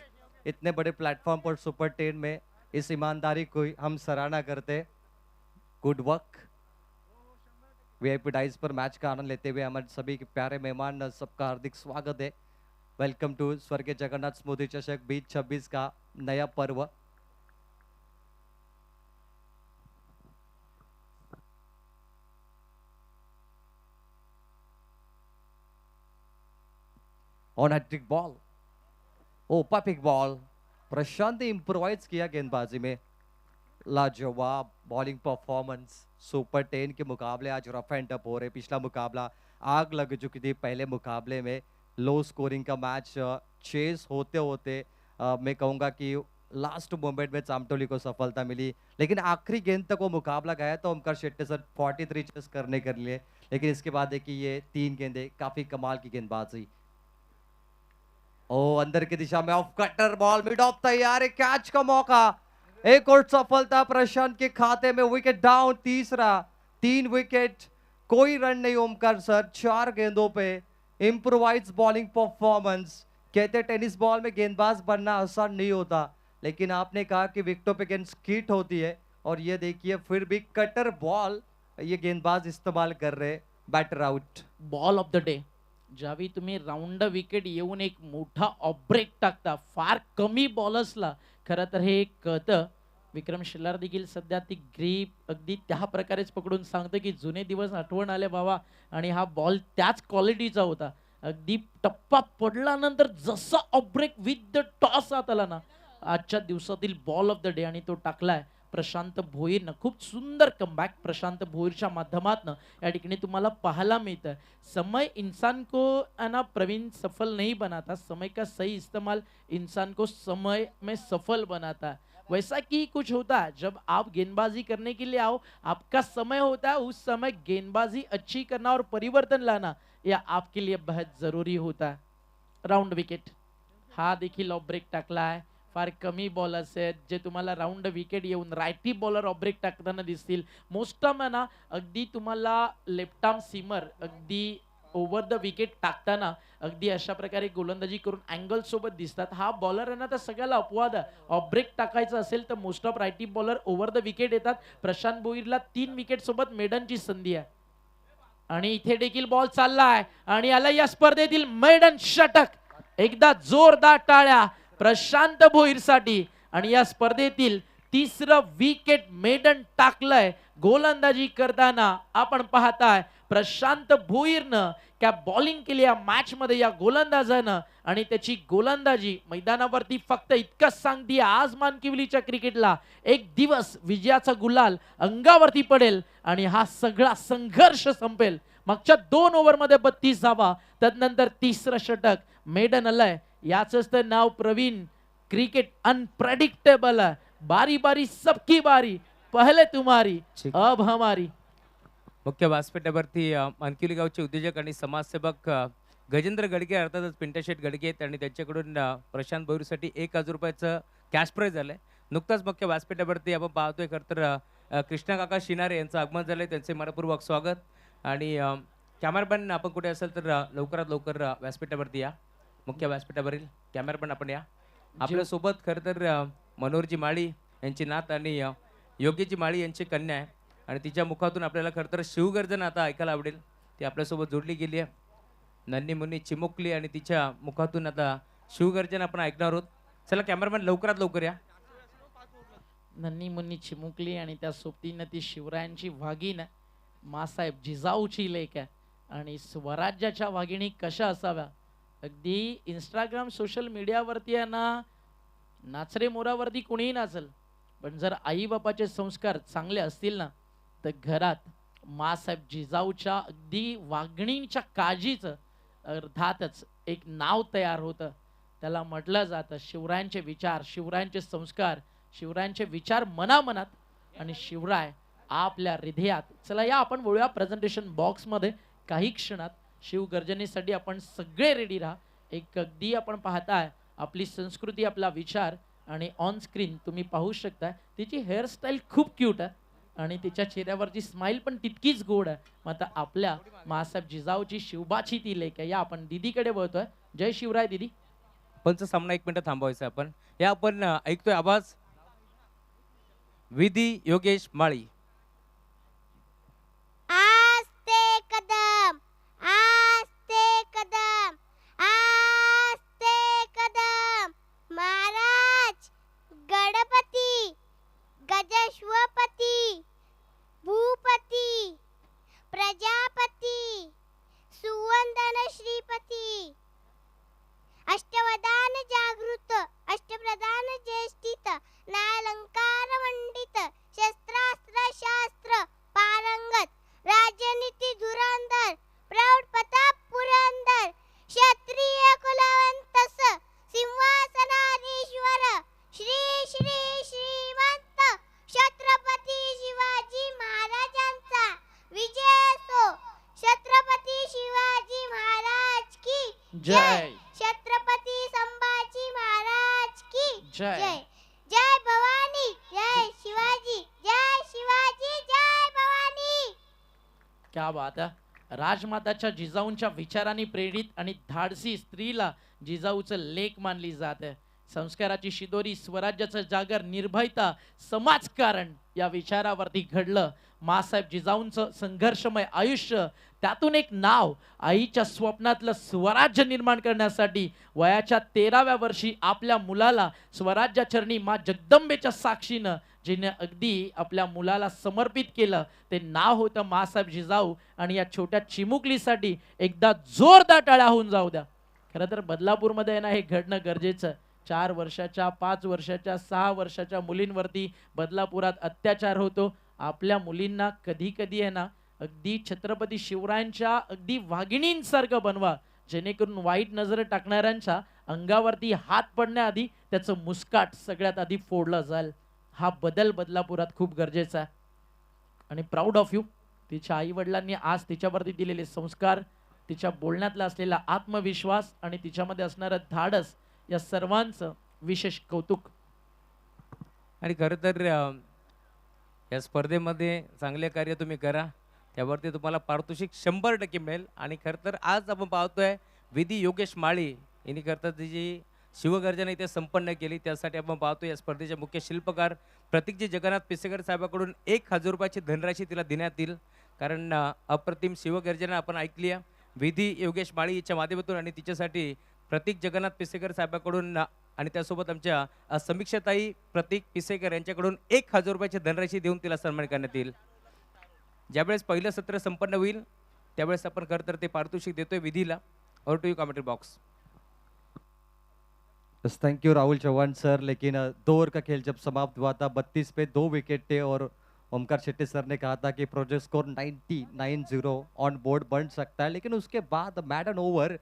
इतने बड़े प्लेटफॉर्म पर सुपर 10 में इस ईमानदारी को हम सराहना करते। Good work. वीआईपी डाइस पर मैच का आनंद लेते हुए हमारे सभी के प्यारे मेहमान सबका हार्दिक स्वागत है। वेलकम टू स्वर्गीय जगन्नाथ स्मृति चषक 2026 का नया पर्व। On hattrick ball, oh perfect ball. Prashant ने इम्प्रोवाइज किया गेंदबाजी में। लाजवाब बॉलिंग परफॉर्मेंस। सुपर 10 के मुकाबले आज रफ एंड टफ हो रहे। पिछला मुकाबला आग लग चुकी थी। पहले मुकाबले में लो स्कोरिंग का मैच चेस होते होते मैं कहूंगा कि लास्ट मोमेंट में चामटोली को सफलता मिली, लेकिन आखिरी गेंद तक वो मुकाबला गया तो ओमकार शेट्टी सर 43 चेस करने के लिए, लेकिन इसके बाद देखिए ये 3 गेंदें काफी कमाल की गेंदबाजी। ओ अंदर की दिशा में off cutter ball, mid of तैयार है, कैच का मौका। एक और सफलता प्रशांत के खाते में। विकेट डाउन, तीसरा। 3 विकेट, कोई रन नहीं ओमकार सर 4 गेंदों पे। Improvise bowling performance. कहते टेनिस बॉल में गेंदबाज बनना आसान नहीं होता, लेकिन आपने कहा कि विकेटों पे गेंद स्किट होती है, और ये देखिए फिर भी कटर बॉल ये गेंदबाज इस्तेमाल कर रहे। Batter out. Ball of the day. ज्यावेळी तुम्ही राऊंड विकेट येऊन एक मोठा ऑब्रेक टाकता, फार कमी बॉलर्सला खरं तर हे कळतं. विक्रम शिल्लार देखील सध्या ती ग्रीप अगदी त्या प्रकारेच पकडून सांगतो की जुने दिवस आठवण आले बाबा, आणि हा बॉल त्याच क्वालिटीचा होता. अगदी टप्पा पडल्यानंतर जसा ऑब्रेक विथ द टॉस आत आला ना, आजच्या दिवसातील बॉल ऑफ द डे, आणि तो टाकलाय प्रशांत भोईरनं. खूप सुंदर कमबॅक प्रशांत भोईरच्या माध्यमातून या ठिकाणी तुम्हाला पाहायला मिळतं. समय इंसान को है ना प्रवीण सफल नहीं बनाता, समय का सही इस्तेमाल इंसान को समय में सफल बनाता है. वैसा कि कुछ होता है जब आप गेंदबाजी करने के लिए आओ, आपका समय होता है, उस समय गेंदबाजी अच्छी करना और परिवर्तन लाना यह आपके लिए बहुत जरूरी होता है. राउंड विकेट हा देखील ऑब्रेक टाकला आहे. फार कमी बॉलर्स आहेत जे तुम्हाला राऊंड विकेट येऊन रायटी बॉलर ऑब्रेक टाकताना दिसतील. मोस्ट ऑफ ना अगदी तुम्हाला लेफ्ट आर्म सीमर अगदी ओव्हर द विकेट टाकताना अगदी अशा प्रकारे गोलंदाजी करून अँगल सोबत दिसतात. हा बॉलर आहे ना तर सगळ्याला अपवाद आहे. ऑब्रेक टाकायचं असेल तर most of righty bowler over the wicket येतात. प्रशांत भोईरला 3 विकेट सोबत मेडनची संधी आहे, आणि इथे देखील बॉल चाललाय, आणि याला या स्पर्धेतील मेडन षटक. एकदा जोरदार टाळ्या प्रशांत भोईरसाठी. आणि या स्पर्धेतील 3रं विकेट मेडन टाकलंय. गोलंदाजी करताना आपण पाहताय प्रशांत भोईरनं क्या बॉलिंग केली या मॅच मध्ये या गोलंदाजानं, आणि त्याची गोलंदाजी मैदानावरती फक्त इतकंच सांगते आज मानकिवलीच्या क्रिकेटला एक दिवस विजयाचा गुलाल अंगावरती पडेल आणि हा सगळा संघर्ष संपेल. मागच्या 2 ओव्हरमध्ये 32 धावा, त्यानंतर 3रं षटक मेडन आलंय. याचंच तर नाव प्रवीण. क्रिकेट अनप्रेडिक्टेबल है, बारी बारी सबकी बारी, पहले तुम्हारी अब हमारी. मुख्य व्यासपीठावरती मानकिवली गावचे उद्योजक आणि समाजसेवक गजेंद्र गडगे अर्थातच पिंटाशेठ गडगे आहेत, आणि त्यांच्याकडून प्रशांत भोईरसाठी 1,000 रुपयाचं कॅश प्राइज झालंय. नुकताच मुख्य व्यासपीठावरती आपण पाहतोय खरं तर कृष्णा काका शिनारे यांचं आगमन झालंय. त्यांचे मनपूर्वक स्वागत. आणि कॅमेरामॅन आपण कुठे असेल तर लवकरात लवकर व्यासपीठावरती या. मुख्य व्यासपीठावरील कॅमेरामॅन आपण या. आपल्यासोबत खरं तर मनोहरजी माळी यांची नात आणि योग्यजी माळी यांची कन्या आहे, आणि तिच्या मुखातून आपल्याला खरं तर शिवगर्जन आता ऐकायला आवडेल. ती आपल्यासोबत जोडली गेली आहे. नन्नी मुन्नी चिमुकली, आणि तिच्या मुखातून आता शिवगर्जन आपण ऐकणार आहोत. चला कॅमेरामॅन लवकरात लवकर या. नन्नी मुन्नी चिमुकली, आणि त्या सोबतीनं ती शिवरायांची वाघीण आहे, मासाहेब जिजाऊची लेक आहे. आणि स्वराज्याच्या वाघिणी कशा असाव्या. अगदी इंस्टाग्राम सोशल मीडियावरती आहे ना, नाचरे मोरावरती कोणीही नाचल, पण जर आई बापाचे संस्कार चांगले असतील ना तर घरात मासाहेब जिजाऊच्या अगदी वागणीच्या काळजीचं अर्थातच एक नाव तयार होतं. त्याला म्हटलं जातं शिवरायांचे विचार, शिवरायांचे संस्कार, शिवरायांचे विचार मनामनात आणि शिवराय आपल्या हृदयात. चला या आपण बोलूया प्रेझेंटेशन बॉक्समध्ये. काही क्षणात शिवगर्जनेसाठी आपण सगळे रेडी राहा. एक अगदी आपण पाहताय आपली संस्कृती, आपला विचार, आणि ऑन स्क्रीन तुम्ही पाहू शकता तिची हेअरस्टाईल खूप क्यूट आहे, आणि तिच्या चेहऱ्यावरची स्माइल पण तितकीच गोड आहे. मग आता आपल्या मासाहेब जिजाऊची शिवबाची ती लेक आहे. या आपण दीदीकडे बोलतोय. जय शिवराय दीदी. पंच सामना 1 मिनिट थांबवायचा आपण. या आपण ऐकतोय आवाज विधी योगेश माळी. आस्ते कदम, आस्ते कदम, आस्ते कदम. महाराज गणपती, गजश्वपती, भूपती, प्रजापती, सुवंदन श्रीपती, अष्टवदान जागृत, अष्टप्रधान ज्येष्ठित, नालंकार मंडित, शस्त्रास्त्र शास्त्र पारंगत, राजनीती धुरंधर, प्रौढ प्रताप पुरंदर, क्षत्रिय कुलवंतस, सिंहासनाधीश्वर, श्री श्री श्रीमंत छत्रपती शिवाजी महाराजांचा विजय असो. छत्रपती शिवाजी महाराज की जय. छत्रपती संभाजी महाराज की जय. जय. जय भवानी, जय शिवाजी, जय शिवाजी, जय भवानी. क्या बात आहे. राजमाताच्या जिजाऊंच्या विचारांनी प्रेरित आणि धाडसी स्त्रीला जिजाऊचं लेक मानली जाते. संस्काराची शिदोरी, स्वराज्याचं जागर, निर्भयता, समाजकारण या विचारावरती घडलं मासाहेब जिजाऊंचं संघर्षमय आयुष्य. त्यातून एक नाव, आईच्या स्वप्नातलं स्वराज्य निर्माण करण्यासाठी वयाच्या 13व्या वर्षी आपल्या मुलाला स्वराज्याचरणी मा जगदंबेच्या साक्षीनं जिने अगदी आपल्या मुलाला समर्पित केलं, ते नाव होतं मासाहेब जिजाऊ. आणि या छोट्या चिमुकलीसाठी एकदा जोरदार टाळ्या होऊन जाऊ द्या. खरं तर बदलापूरमध्ये आहे ना हे घडणं गरजेचं. 4 वर्षाच्या, 5 वर्षाच्या, 6 वर्षाच्या मुलींवरती बदलापुरात अत्याचार होतो. आपल्या मुलींना कधी कधी आहे ना अगदी छत्रपती शिवरायांच्या अगदी वाघिणींसारखं बनवा, जेणेकरून वाईट नजर टाकणाऱ्यांच्या अंगावरती हात पडण्याआधी त्याचं मुस्काट सगळ्यात आधी फोडलं जाईल. हा बदल बदलापुरात खूप गरजेचा आहे. आणि प्राऊड ऑफ यू. तिच्या आई वडिलांनी आज तिच्यावरती दिलेले संस्कार, तिच्या बोलण्यातला असलेला आत्मविश्वास आणि तिच्यामध्ये असणारं धाडस, या सर्वांचं विशेष कौतुक. आणि खरं तर या स्पर्धेमध्ये चांगले कार्य तुम्ही करा, त्यावरती तुम्हाला पारितोषिक 100% मिळेल. आणि खरं तर आज आपण पाहतोय विधी योगेश माळी यांनी खरं तर जी शिवगर्जना इथे संपन्न केली, त्यासाठी आपण पाहतो या स्पर्धेचे मुख्य शिल्पकार प्रतीकजी जगन्नाथ पिसेकर साहेबाकडून 1000 रुपयाची धनराशी तिला देण्यात येईल. कारण अप्रतिम शिवगर्जना आपण ऐकली आहे विधी योगेश माळी याच्या माध्यमातून. आणि तिच्यासाठी प्रतीक जगन्नाथ पिसेकर साहेबाकडून आणि त्यासोबत आमच्या समीक्षाताई प्रतीक पिसेकर यांच्याकडून 1000 रुपयाची धनराशी देऊन तिला सन्मान करण्यात येईल. ज्यावेळेस पहिलं सत्र संपन्न होईल त्यावेळेस आपण खरं तर ते पारितोषिक देतोय विधीला. Over to you commentary box. Thank you Rahul Chauhan sir. लेकिन 2 ओवर का खेल जब समाप्त हुआ था 32 पे 2 विकेट थे और ओमकार शेट्टी सर ने कहा था कि प्रोजेक्ट स्कोर 90 ऑन बोर्ड बन सकता है, लेकिन उसके बाद मैडन ओवर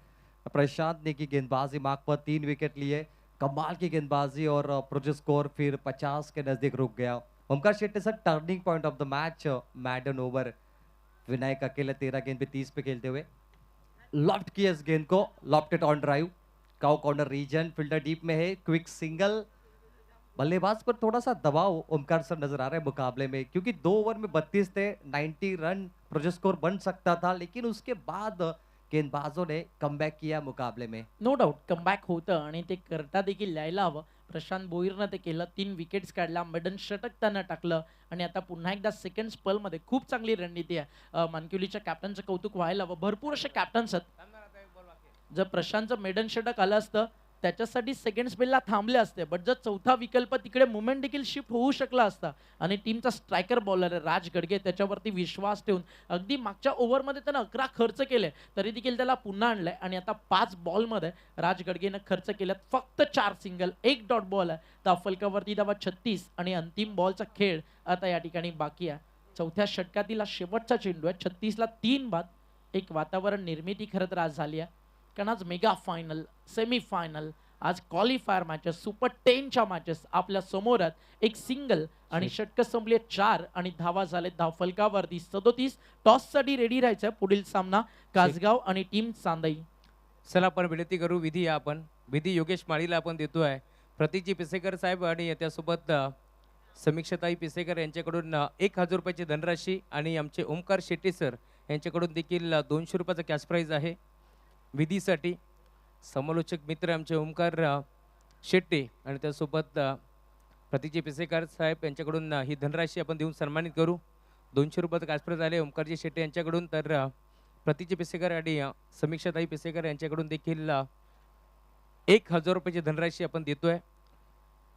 प्रशांत ने की गेंदबाजी मार्क पर 3 विकेट लिए, कमाल की गेंदबाजी और प्रोजेक्ट स्कोर फिर 50 के नजदीक रुक गया. Omkar Shetty sir, turning point of the match maiden over. Vinayak अकेले 13 गेंद पे 30 पे खेलते हुए लॉफ्ट किया इस गेंद को, loft it on drive, cow corner region, fielder deep में है, क्विक सिंगल. बल्लेबाज पर थोड़ा सा दबाव ओमकार सर नजर आ रहा है मुकाबले में, क्योंकि 2 ओवर में 32 थे, 90 रन प्रोजेक्ट स्कोर बन सकता था, लेकिन उसके बाद गेंदबाजों ने कमबॅक किया मुकाबले में. नो डाऊट कमबॅक होतं आणि ते करता देखील यायला हवं. प्रशांत भोईरनं ते केलं. 3 विकेट्स काढल्या, मिडन षटक त्यानं टाकलं आणि आता पुन्हा एकदा सेकंड स्पेलमध्ये खूप चांगली रणनीती आहे. मानकिवलीच्या कॅप्टनचं कौतुक व्हायला हवं. भरपूर असे कॅप्टन्स आहेत. जर प्रशांतचं मेडन षटक आलं असतं त्याच्यासाठी सेकंड स्पेलला थांबले असते, बट जर चौथा विकल्प तिकडे मुवमेंट देखील शिफ्ट होऊ शकला असता. आणि टीमचा स्ट्रायकर बॉलर आहे राज गडगे, त्याच्यावरती विश्वास ठेवून अगदी मागच्या ओव्हरमध्ये त्यानं 11 खर्च केले, तरी देखील त्याला पुन्हा आणलंय. आणि आता 5 बॉलमध्ये राज गडगेनं खर्च केल्यात फक्त 4 सिंगल, 1 डॉट बॉल आहे. तर फलकावरती धावा 36 आणि अंतिम बॉलचा खेळ आता या ठिकाणी बाकी आहे. चौथ्या षटकातील शेवटचा चेंडू आहे. 36ला 3 बाद. एक वातावरण निर्मिती खरं तर आज झाली आहे, कारण आज मेगा फायनल, सेमी फायनल, आज क्वालिफायर मॅचेस, सुपर 10च्या मॅचेस आपल्या समोर आहेत. एक सिंगल आणि षटक संपले 4 आणि धावा झाले धावफलकावरती 37. टॉससाठी रेडी राहायचं पुढील सामना कासगाव आणि टीम चांदई. चला आपण विनंती करू विधी या आपण विधी योगेश माळीला आपण देतोय प्रतीकजी पिसेकर साहेब आणि त्यासोबत समीक्षाताई पिसेकर यांच्याकडून 1000 रुपयाची धनराशी आणि आमचे ओमकार शेट्टी सर यांच्याकडून देखील 200 रुपयाचा कॅश प्राइज आहे विधीसाठी. समालोचक मित्र आमचे ओमकार शेट्टे आणि त्यासोबत प्रतीकजी पिसेकर साहेब यांच्याकडून ही धनराशी आपण देऊन सन्मानित करू. 200 रुपयाचं कॅश प्राइज आले ओमकारजी शेट्टे यांच्याकडून. तर प्रतीकजी पिसेकर आणि समीक्षाताई पिसेकर यांच्याकडून देखील 1000 रुपयाची धनराशी आपण देतोय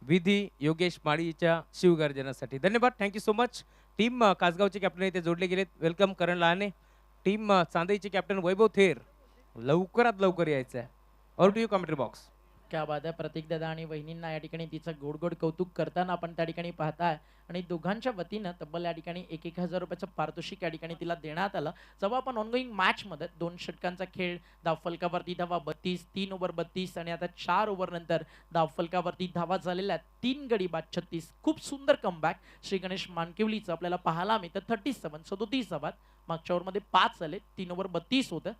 विधी योगेश माळीच्या शिवगर्जनासाठी. धन्यवाद, थँक्यू सो मच. टीम कासगावचे कॅप्टन इथे जोडले गेलेत. वेलकम करण लहाने. टीम चांदईचे कॅप्टन वैभव थेर लवकरात लवकर यायचं आहे. All to you commentary box. क्या बात आहे. प्रतीक दादा आणि वहिनींना या ठिकाणी तिचं गोड गोड कौतुक करताना आपण त्या ठिकाणी पाहताय आणि दोघांच्या वतीनं तब्बल या ठिकाणी 1000 रुपयाचं पारितोषिक या ठिकाणी तिला देण्यात आलं. जेव्हा आपण ऑनगोईंग मॅच मध्ये 2 षटकांचा खेळ, धावफलकावरती धावा 32, 3 ओव्हर 32 आणि आता 4 ओव्हर नंतर धावफलकावरती धावा झालेल्या आहेत 3 गडी बाद 36. खूप सुंदर कमबॅक श्री गणेश मानकिवलीचं आपल्याला पाहायला मिळतं. 37 धावात मागच्या ओव्हरमध्ये 5 आले, 3 ओव्हर 32 होतं.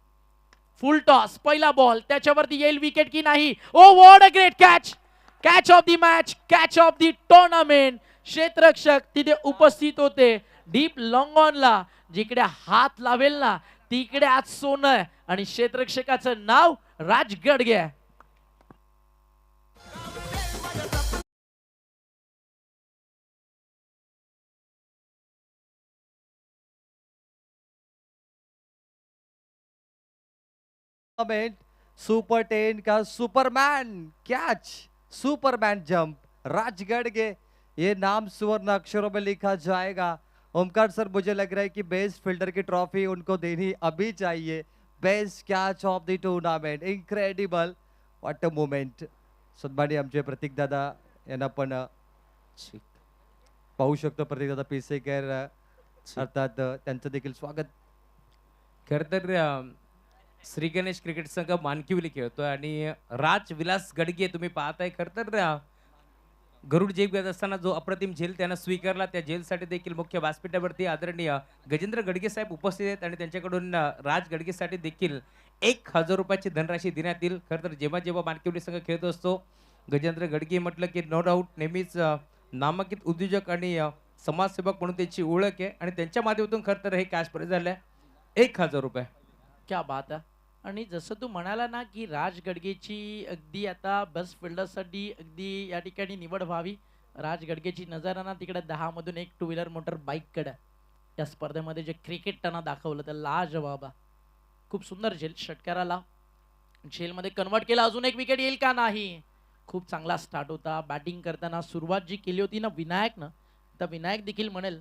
फुल टॉस, पहिला बॉल, त्याच्यावरती येईल विकेट की नाही. Oh what a great catch, catch of the match, catch of the tournament. क्षेत्ररक्षक तिथे उपस्थित होते. डीप लॉंग ऑनला जिकडे हात लावेल ना तिकडे आज सोनं आहे आणि क्षेत्ररक्षकाचं नाव राज गडगे. सुपर 10 का सुपरमैन कैच, सुपरमैन जंप, राज गडगे, ये नाम सुवर्ण अक्षरों में लिखा जाएगा. ओमकार सर, मुझे लग रहा है कि बेस्ट फील्डर की ट्रॉफी उनको देनी अभी चाहिए. Best catch of the tournament, incredible, what a moment. सन्माननीय आमचे प्रतीक दादा यांना पण पाहू शकतो. प्रतीक दादा पिसेकर अर्थात त्यांचं देखील स्वागत. खर तर श्री गणेश क्रिकेट संघ मानकिवली खेळतोय आणि राज विलास गडगे तुम्ही पाहताय. खर तर गरुड जेल घेत असताना जो अप्रतिम झेल त्यानं स्वीकारला, त्या जेलसाठी देखील मुख्य व्यासपीठावरती आदरणीय गजेंद्र गडगे साहेब उपस्थित आहेत आणि त्यांच्याकडून राज गडगेसाठी देखील 1000 रुपयाची धनराशी देण्यात येईल. खरं तर जेव्हा जेव्हा मानकिवली संघ खेळत असतो, गजेंद्र गडगे म्हटलं की नो डाऊट नेहमीच नामांकित उद्योजक आणि समाजसेवक म्हणून त्याची ओळख आहे आणि त्यांच्या माध्यमातून खरं तर हे कॅश प्राइज झालंय 1000 रुपये. क्या बात आहे. आणि जसं तू म्हणाला ना की राज गडगेची अगदी आता बेस्ट फिल्डरसाठी अगदी या ठिकाणी निवड व्हावी. राज गडगेची नजर आहे ना तिकडे 10 मधून 1 टू व्हीलर मोटर बाईक कडे. या स्पर्धेमध्ये जे क्रिकेट त्यांना दाखवलं तर लाजवाब. खूप सुंदर झेल, षटकाराला झेलमध्ये कन्वर्ट केला. अजून एक विकेट येईल का नाही. खूप चांगला स्टार्ट होता. बॅटिंग करताना सुरुवात जी केली होती ना विनायकनं, तर विनायक देखील म्हणेल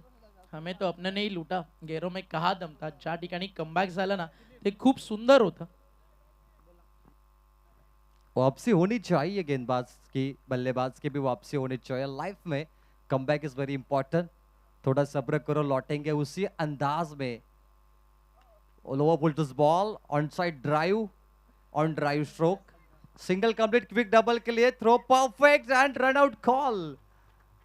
हमें तो अपने नहीं लूटा, गैरों में कहा दम था. ज्या ठिकाणी कमबॅक झालं ना ते खूप सुंदर होतं. वापसी होनी चाहिए गेंदबाज की, बल्लेबाज की भी वापसी होनी चाहिए. लाइफ में कमबैक इज वेरी इंपॉर्टेंट. थोड़ा सब्र करो, लौटेंगे उसी अंदाज में. Lower full toss ball, on side drive, on drive stroke, single complete, quick double के लिए throw perfect end run out call.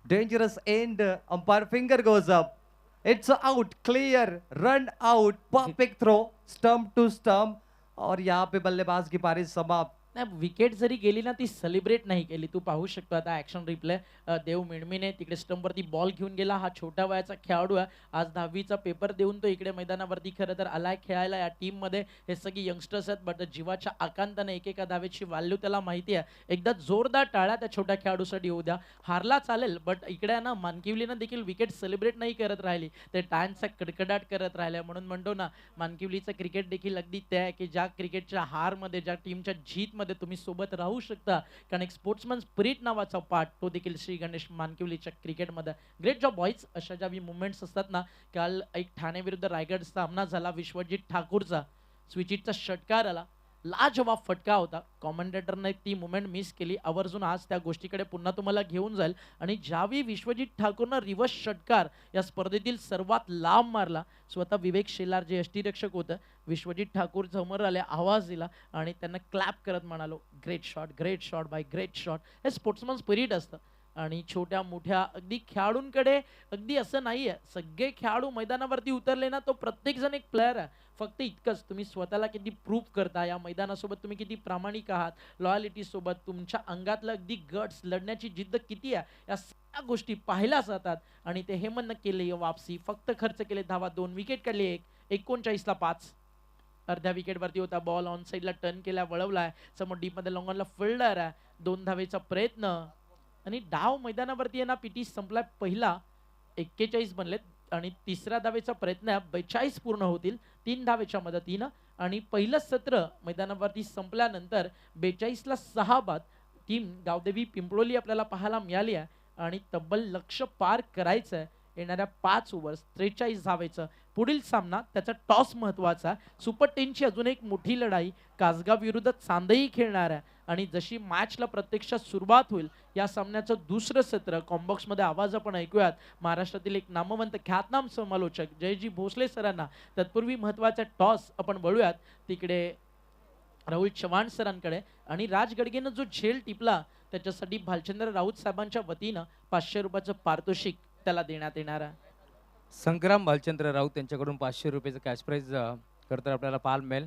Dangerous end, umpire finger goes up. It's out, clear, run out, perfect throw, stump to stump. और यहाँ पे बल्लेबाज की पारी समाप्त. नाही, विकेट जरी गेली ना ती सेलिब्रेट नाही केली. तू पाहू शकतो आता ऍक्शन रिप्ले. देव मिणमिणे तिकडे स्टंपवरती बॉल घेऊन गेला. हा छोट्या वयाचा खेळाडू आहे. आज 10वीचा पेपर देऊन तो इकडे मैदानावरती खरं तर आलाय खेळायला. या टीम मध्ये हे सगळी यंगस्टर्स आहेत, बट जीवाच्या आकांताने एकेका धावेची व्हॅल्यू त्याला माहिती आहे. एकदा जोरदार टाळ्या त्या छोट्या खेळाडूसाठी होऊ द्या. हारला चालेल, बट इकडे ना मानकिवलीनं देखील विकेट सेलिब्रेट नाही करत राहिली. ते टाळ्यांचा कडकडाट करत राहिल्या. म्हणून म्हणतो ना मानकिवलीचं क्रिकेट देखील अगदी ते आहे की ज्या क्रिकेटच्या हारमध्ये, ज्या टीमच्या जीतमध्ये तुम्ही सोबत राहू शकता. कारण एक स्पोर्ट्समन स्पिरिट नावाचा पार्ट तो देखील श्री गणेश मानकिवलीच्या क्रिकेटमध्ये. Great job boys. अशा ज्या मुवमेंट्स असतात ना, काल एक ठाणे विरुद्ध रायगड सामना झाला. विश्वजित ठाकूरचा स्विचिटचा षटकार आला, लाजवाब फटका होता. कॉमेंटेटरने ती मुवमेंट मिस केली. आवर्जून आज त्या गोष्टीकडे पुन्हा तुम्हाला घेऊन जाईल. आणि ज्यावेळी विश्वजित ठाकूरनं रिव्हर्स षटकार या स्पर्धेतील सर्वात लांब मारला, स्वतः विवेक शेलार जे यष्टीरक्षक होतं, विश्वजित ठाकूर समोर आले, आवाज दिला आणि त्यांना क्लॅप करत म्हणालो great shot bye great shot. हे स्पोर्ट्समन स्पिरिट असतं. आणि छोट्या मोठ्या अगदी खेळाडूंकडे अगदी असं नाही आहे. सगळे खेळाडू मैदानावरती उतरले ना, तो प्रत्येक जण एक प्लेअर आहे. फक्त इतकंच तुम्ही स्वतःला किती प्रूव्ह करता, या मैदानासोबत तुम्ही किती प्रामाणिक आहात, लॉयलिटी सोबत तुमच्या अंगातलं अगदी गट्स, लढण्याची जिद्द किती आहे, या सगळ्या गोष्टी पाहिल्या जातात. आणि ते हेमंतनं केले वापसी, फक्त खर्च केले धावा, 2 विकेट काढले, 1 39 ला 5. अर्ध्या विकेटवरती होता बॉल, ऑन साईडला टर्न केला, वळवलाय, समोर डीप मध्ये लॉंगॉनला फिल्डर आहे, 2 धावेचा प्रयत्न आणि डाव मैदानावरती आहे ना पीटी संपलाय पहिला, 41 बनलेत आणि तिसऱ्या धावेचा प्रयत्न आहे, 42 पूर्ण होतील 3 धावेच्या मदतीनं आणि पहिलं सत्र मैदानावरती संपल्यानंतर 42ला 6 बाद टीम गावदेवी पिंपळोली आपल्याला पाहायला मिळाली आहे आणि तब्बल लक्ष पार करायचं आहे येणाऱ्या 5 ओव्हर्स 43 धावेचं. पुढील सामना त्याचा टॉस महत्वाचा. सुपर 10ची अजून एक मोठी लढाई कासगाव विरुद्ध चांदई खेळणार आहे आणि जशी मॅचला प्रत्यक्षात सुरुवात होईल या सामन्याचं दुसरं सत्र कॉम्बॉक्स मध्ये आवाज आपण ऐकूयात महाराष्ट्रातील एक नामवंत ख्यातनाम समालोचक जयजी भोसले सरांना. तत्पूर्वी महत्वाचा टॉस आपण वळूयात तिकडे राहुल चव्हाण सरांकडे आणि राज गडगेनं जो झेल टिपला त्याच्यासाठी भालचंद्र राऊत साहेबांच्या वतीनं 500 रुपयाचं पारितोषिक त्याला देण्यात येणार आहे. संग्राम भालचंद्र राऊत यांच्याकडून 500 रुपयाचं कॅश प्राईज करता आपल्याला पाहायला मिळेल.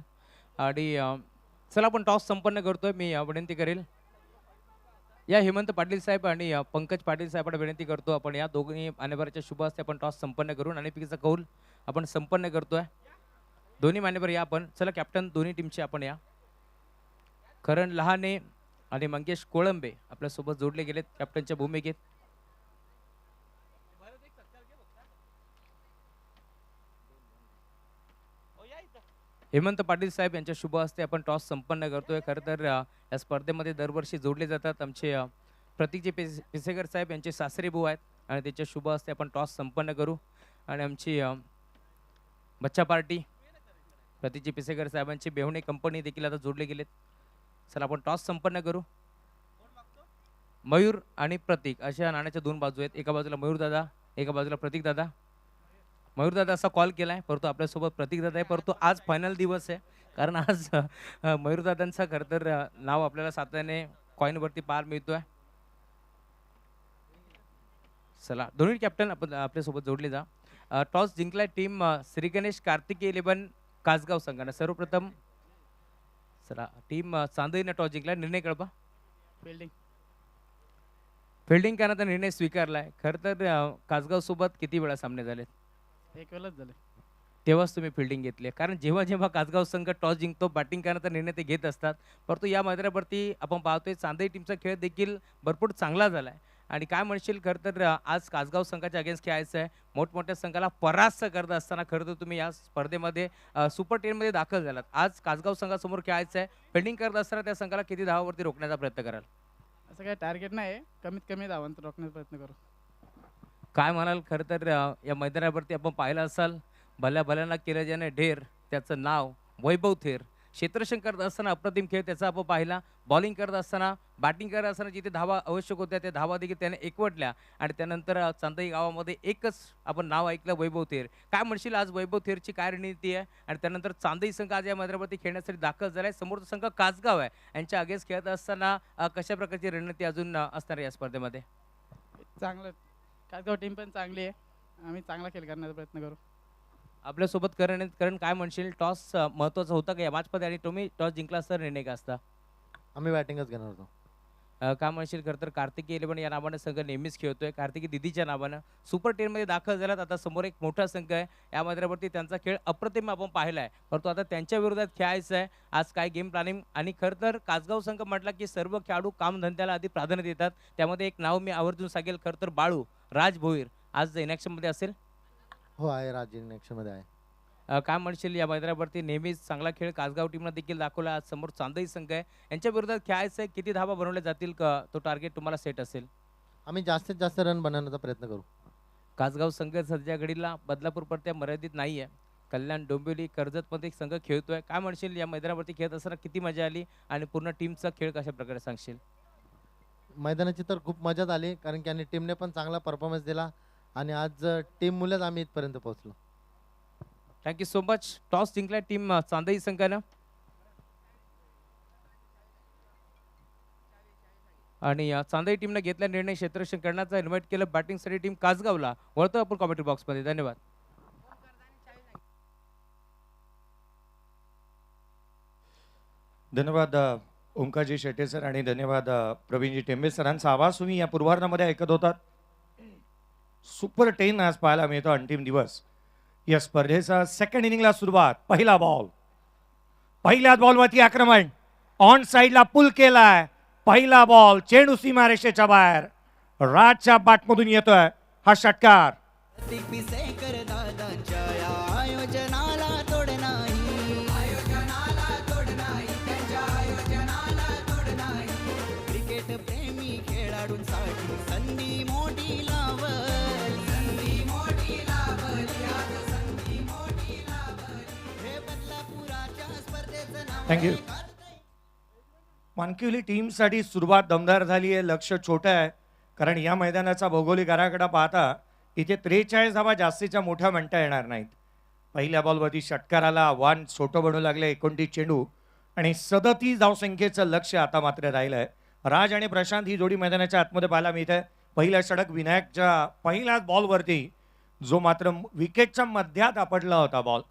आणि चला आपण टॉस संपन्न करतोय. मी विनंती करेल या हेमंत पाटील साहेब आणि पंकज पाटील साहेबांना विनंती करतो आपण या दोघांनी मान्यवराच्या शुभ हस्ते आपण टॉस संपन्न करून आणि पिकीचा कौल आपण संपन्न करतोय. दोन्ही मान्यवर या आपण. चला कॅप्टन दोन्ही टीमचे आपण या. करण लहाने आणि मंगेश कोळंबे आपल्यासोबत जोडले गेलेत कॅप्टनच्या भूमिकेत. हेमंत पाटील साहेब यांच्या शुभ हस्ते आपण टॉस संपन्न करतोय. खरं तर या स्पर्धेमध्ये दरवर्षी जोडले जातात आमचे प्रतीकजी पिसेकर साहेब यांचे सासरे भाऊ आहेत आणि त्याच्या शुभ हस्ते आपण टॉस संपन्न करू. आणि आमची बच्चा पार्टी प्रतीकजी पिसेकर साहेबांची बेहुणे कंपनी देखील आता जोडले गेलेत. चला आपण टॉस संपन्न करू. मयूर आणि प्रतीक अशा नाण्याच्या 2 बाजू आहेत. एका बाजूला मयूर दादा, एका बाजूला प्रतीक दादा. मयूर दादा असा कॉल केलाय परंतु आपल्यासोबत प्रतीक दादा आहे. परंतु आज फायनल दिवस आहे कारण आज मयूर दादांचा खरं तर नाव आपल्याला सातत्याने कॉईनवरती पाहायला मिळतोय. चला दोन्ही कॅप्टन आपण आपल्यासोबत जोडले जा. टॉस जिंकलाय टीम श्री गणेश कार्तिकी 11 कासगाव संघाने. सर्वप्रथम चला टीम चांदईने टॉस जिंकला. निर्णय कळवा. फिल्डिंग करण्याचा निर्णय स्वीकारलाय. खरं तर कासगाव सोबत किती वेळा सामने झालेत? एक वेळच झाले. तेव्हाच तुम्ही फिल्डिंग घेतली कारण जेव्हा जेव्हा कासगाव संघ टॉस जिंकतो बॅटिंग करण्याचा निर्णय ते घेत असतात. परंतु या मैदानावरती आपण पाहतोय चांदई टीमचा खेळ देखील भरपूर चांगला झालाय. आणि काय म्हणशील खरं तर आज कासगाव संघाच्या अगेन्स्ट खेळायचं आहे. मोठमोठ्या संघाला परास्त करत असताना खरं तर तुम्ही या स्पर्धेमध्ये सुपर 10 मध्ये दाखल झालात. आज कासगाव संघासमोर खेळायचं आहे. फिल्डिंग करत असताना त्या संघाला किती धावावरती रोखण्याचा प्रयत्न कराल? असं काही टार्गेट नाही, कमीत कमी धावांतर रोखण्याचा प्रयत्न करू. काय म्हणाल? खरं तर या मैदानावरती आपण पाहिलं असाल भल्या भल्यांना केलं ज्याने ढेर त्याचं नाव वैभव थेर. क्षेत्ररक्षण करत असताना अप्रतिम खेळ त्याचा आपण पाहिला. बॉलिंग करत असताना बॅटिंग करत असताना जिथे धावा आवश्यक होत्या त्या धावा देखील त्याने एकवटल्या आणि त्यानंतर चांदई गावामध्ये एकच आपण नाव ऐकलं वैभव थेर. काय म्हणशील आज वैभव थेरची काय रणनीती आहे? आणि त्यानंतर चांदई संघ आज या मैदानावरती खेळण्यासाठी दाखल झालाय. समोरचा संघ कासगाव आहे. यांच्या अगेन्स्ट खेळत असताना कशा प्रकारची रणनीती अजून असणार या स्पर्धेमध्ये? चांगलं कासगाव टीम पण चांगली आहे. आम्ही चांगला खेळ करण्याचा प्रयत्न करू. आपल्यासोबत करण काय म्हणशील? टॉस महत्त्वाचा होता का या मॅचमध्ये आणि तुम्ही टॉस जिंकला असता निर्णय का असता? आम्ही बॅटिंगच घेणार होतो. काय म्हणशील? खरं तर कार्तिकी 11 या नावानं संघ नेहमीच खेळतोय. कार्तिकी दिदीच्या नावानं सुपर 10 मध्ये दाखल झालात. आता समोर एक मोठा संघ आहे. या मैदानावरती त्यांचा खेळ अप्रतिम आपण पाहिला आहे. परंतु आता त्यांच्या विरोधात खेळायचं आहे. आज काय गेम प्लॅनिंग? आणि खरं तर कासगाव संघ म्हटला की सर्व खेळाडू कामधंद्याला आधी प्राधान्य देतात. त्यामध्ये एक नाव मी आवर्जून सांगेल. खरं तर बाळू राज भोईर आज इन मध्ये असेल. हो आहे, राजीन मध्ये आहे. काय म्हणशील? या मैदानावरती नेहमीच चांगला खेळ कासगाव टीमनं देखील दाखवला. आज समोर चांदई संघ आहे. यांच्या विरोधात खेळायचं आहे. किती धावा बनवल्या जातील का तो टार्गेट तुम्हाला सेट असेल? आम्ही जास्तीत जास्त रन बनवण्याचा प्रयत्न करू. कासगाव संघ सध्या घडीला बदलापूर पडत्या मर्यादित नाही आहे. कल्याण डोंबिवली कर्जतमध्ये एक संघ खेळतोय. काय म्हणशील? या मैदानावरती खेळत असताना किती मजा आली आणि पूर्ण टीमचा खेळ कशा प्रकारे सांगशील? मैदानाची तर खूप मजाच आली कारण की टीमने पण चांगला परफॉर्मन्स दिला आणि आज टीम मुलेच आम्ही इथपर्यंत पोहोचलो. Thank you so much. टॉस जिंकला टीम चांदई संघानं आणि चांदई टीमनं घेतला निर्णय क्षेत्ररक्षण करण्याचा. इन्व्हाइट केलं बॅटिंगसाठी टीम कासगावला. वळतो आपण कॉमेंट्री बॉक्समध्ये. धन्यवाद. धन्यवाद ओंकारजी शेटे सर आणि धन्यवाद प्रवीणजी टेंबे सरांचा आवाज तुम्ही या पूर्वार्धामध्ये ऐकत होतात. सुपर 10 आज पाहायला मिळतो. अंतिम दिवस या स्पर्धेचा सेकंड इनिंगला सुरुवात. पहिला बॉल पहिल्याच बॉलवरती आक्रमण, ऑन साइडला पुल केलाय. पहिला बॉल चेंडू सीमारेषेच्या बाहेर. राजच्या बॅटमधून येतोय हा षटकार. थँक्यू. मानकिवली टीमसाठी सुरुवात दमदार झाली आहे. लक्ष छोटं आहे कारण या मैदानाचा भौगोलिक आराखडा पाहता इथे 43 धावा जास्तीच्या मोठ्या म्हणता येणार नाहीत. पहिल्या बॉलवरती षटकाराला आव्हान छोटं बनू लागले. 29 चेंडू आणि 37 धावसंख्येचं लक्ष आता मात्र राहिलंय. राज आणि प्रशांत ही जोडी मैदानाच्या आतमध्ये पाहायला मिळते. पहिला षटक विनायकच्या पहिल्याच बॉलवरती, जो मात्र विकेटच्या मध्यात आपटला होता बॉल.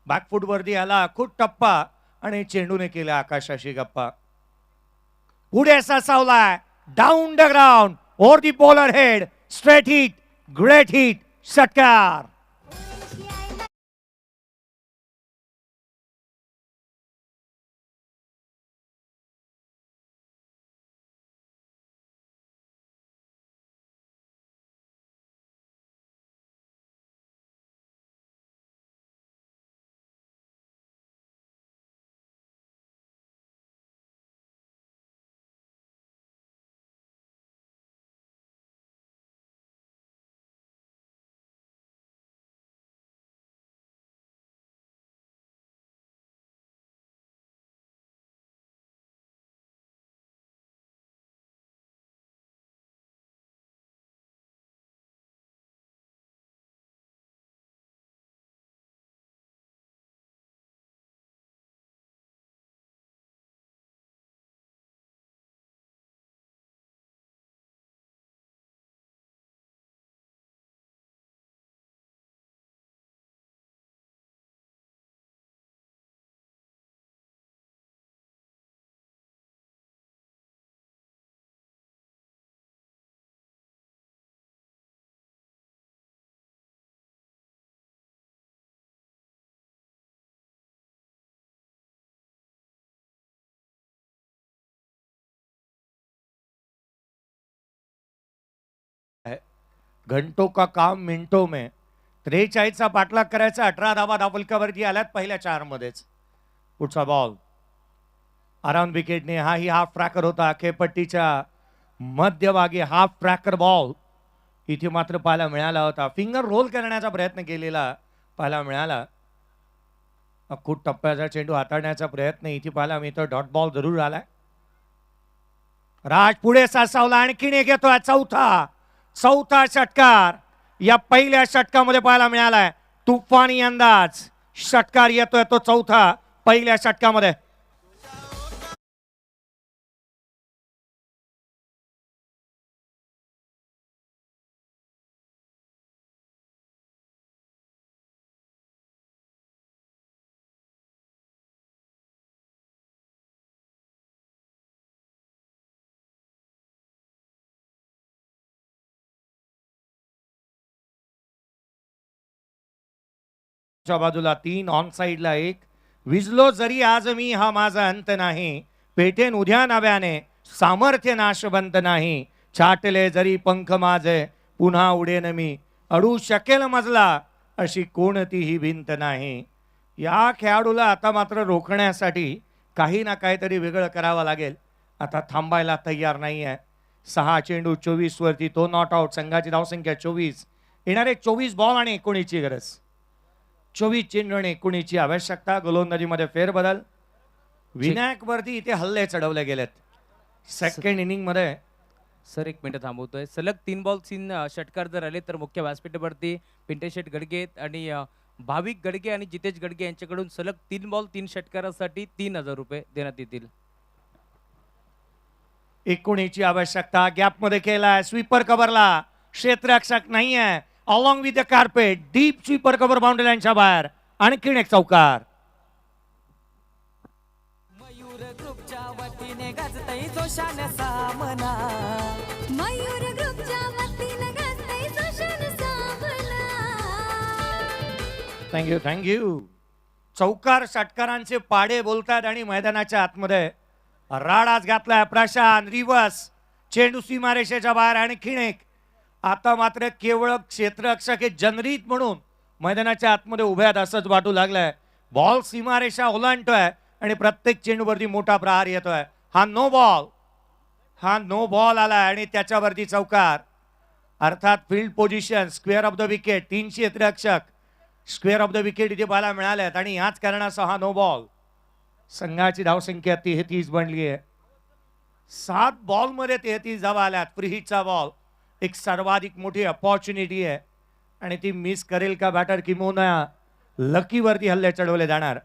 बॅकफूटवरती आला, खूप टप्पा आणि चेंडूने केला आकाशाशी गप्पा. पुढे सावलाय, down the ground, over the bowler head, straight hit, great hit, षटकार. घंटों का काम मिनिटों में. 43चा पाठलाग करायचा. 18 धावा धावफलकावरती आल्यात पहिल्या 4 मध्येच. पुढचा बॉल अराउंड विकेटने. हाही हाफ ट्रॅकर होता. खेळपट्टीच्या मध्यभागी हाफ ट्रॅकर बॉल इथे मात्र पाहायला मिळाला होता. फिंगर रोल करण्याचा प्रयत्न केलेला पाहायला मिळाला. खूप टप्प्याचा चेंडू हाताळण्याचा प्रयत्न इथे पाहायला मिळतो. डॉट बॉल जरूर आलाय. राज पुढे सासावला, आणखीन एक येतोय. चौथा षटकार या पहिल्या षटकामध्ये पाहायला मिळालाय. तुफानी अंदाज षटकार येतोय तो चौथा पहिल्या षटकामध्ये. बाजूला 3, ऑन साइडला 1. विजलो जरी आज मी हा माझा अंत नाही, पेटेन उद्या नव्याने सामर्थ्य नाशवंत नाही. छाटले जरी पंख माझे पुन्हा उडेन मी, अडू शकेल मजला अशी कोणतीही भिंत नाही. या खेळाडूला आता मात्र रोखण्यासाठी काही ना काहीतरी वेगळं करावं लागेल. आता थांबायला तयार नाही आहे. 6 चेंडू 24 वरती तो नॉट आउट. संघाची धावसंख्या 24. येणारे 24 बॉल आणि 19ची गरज. 24 चेंडू आणि 19ची आवश्यकता. गोलंदाजीमध्ये फेरबदल. विनायक वरती इथे हल्ले चढवले गेलेत सेकंड इनिंग मध्ये. सर 1 मिनिट थांबवतोय. सलग 3 बॉल 3 षटकार जर आले तर मुख्य व्यासपीठावरती पिंटेशेठ गडगे आणि भाविक गडगे आणि जितेश गडगे यांच्याकडून सलग 3 बॉल 3 षटकारासाठी 3000 रुपये देण्यात येतील. 19ची आवश्यकता. गॅप मध्ये केलाय. स्वीपर कव्हरला क्षेत्ररक्षक नाही आहे. Along with the carpet deep sweeper cover boundary लाईनच्या बाहेर. आणखीन एक चौकार. मयूर ग्रुपच्या वतीने गाजतय जोशाने सामना. मयूर ग्रुपच्या वतीने गाजतय जोशाने सामना. थँक्यू. चौकार षटकारांचे पाडे बोलतात आणि मैदानाच्या आतमध्ये राडाच घातलाय प्रशांत. रिवर्स चेंडू सीमारेषेच्या बाहेर आणखीन एक. आता मात्र केवळ क्षेत्ररक्षक हे जनरीत म्हणून मैदानाच्या आतमध्ये उभ्यात असंच वाटू लागलंय. बॉल सीमारेषा ओलांडतोय आणि प्रत्येक चेंडूवरती मोठा प्रहार येतोय. हा नो बॉल आलाय आणि त्याच्यावरती चौकार. अर्थात field position square off the wicket, 3 क्षेत्ररक्षक स्क्वेअर ऑफ द विकेट इथे पाहायला मिळाल्यात आणि याच कारणाचा हा नो बॉल. संघाची धावसंख्या 33 बनली आहे. 7 बॉलमध्ये 33 धावा आल्यात. फ्री हिटचा बॉल एक सर्वाधिक मोठी अपॉर्च्युनिटी आहे आणि ती मिस करेल का बॅटर किंबहुना लकीवरती हल्ले चढवले जाणार.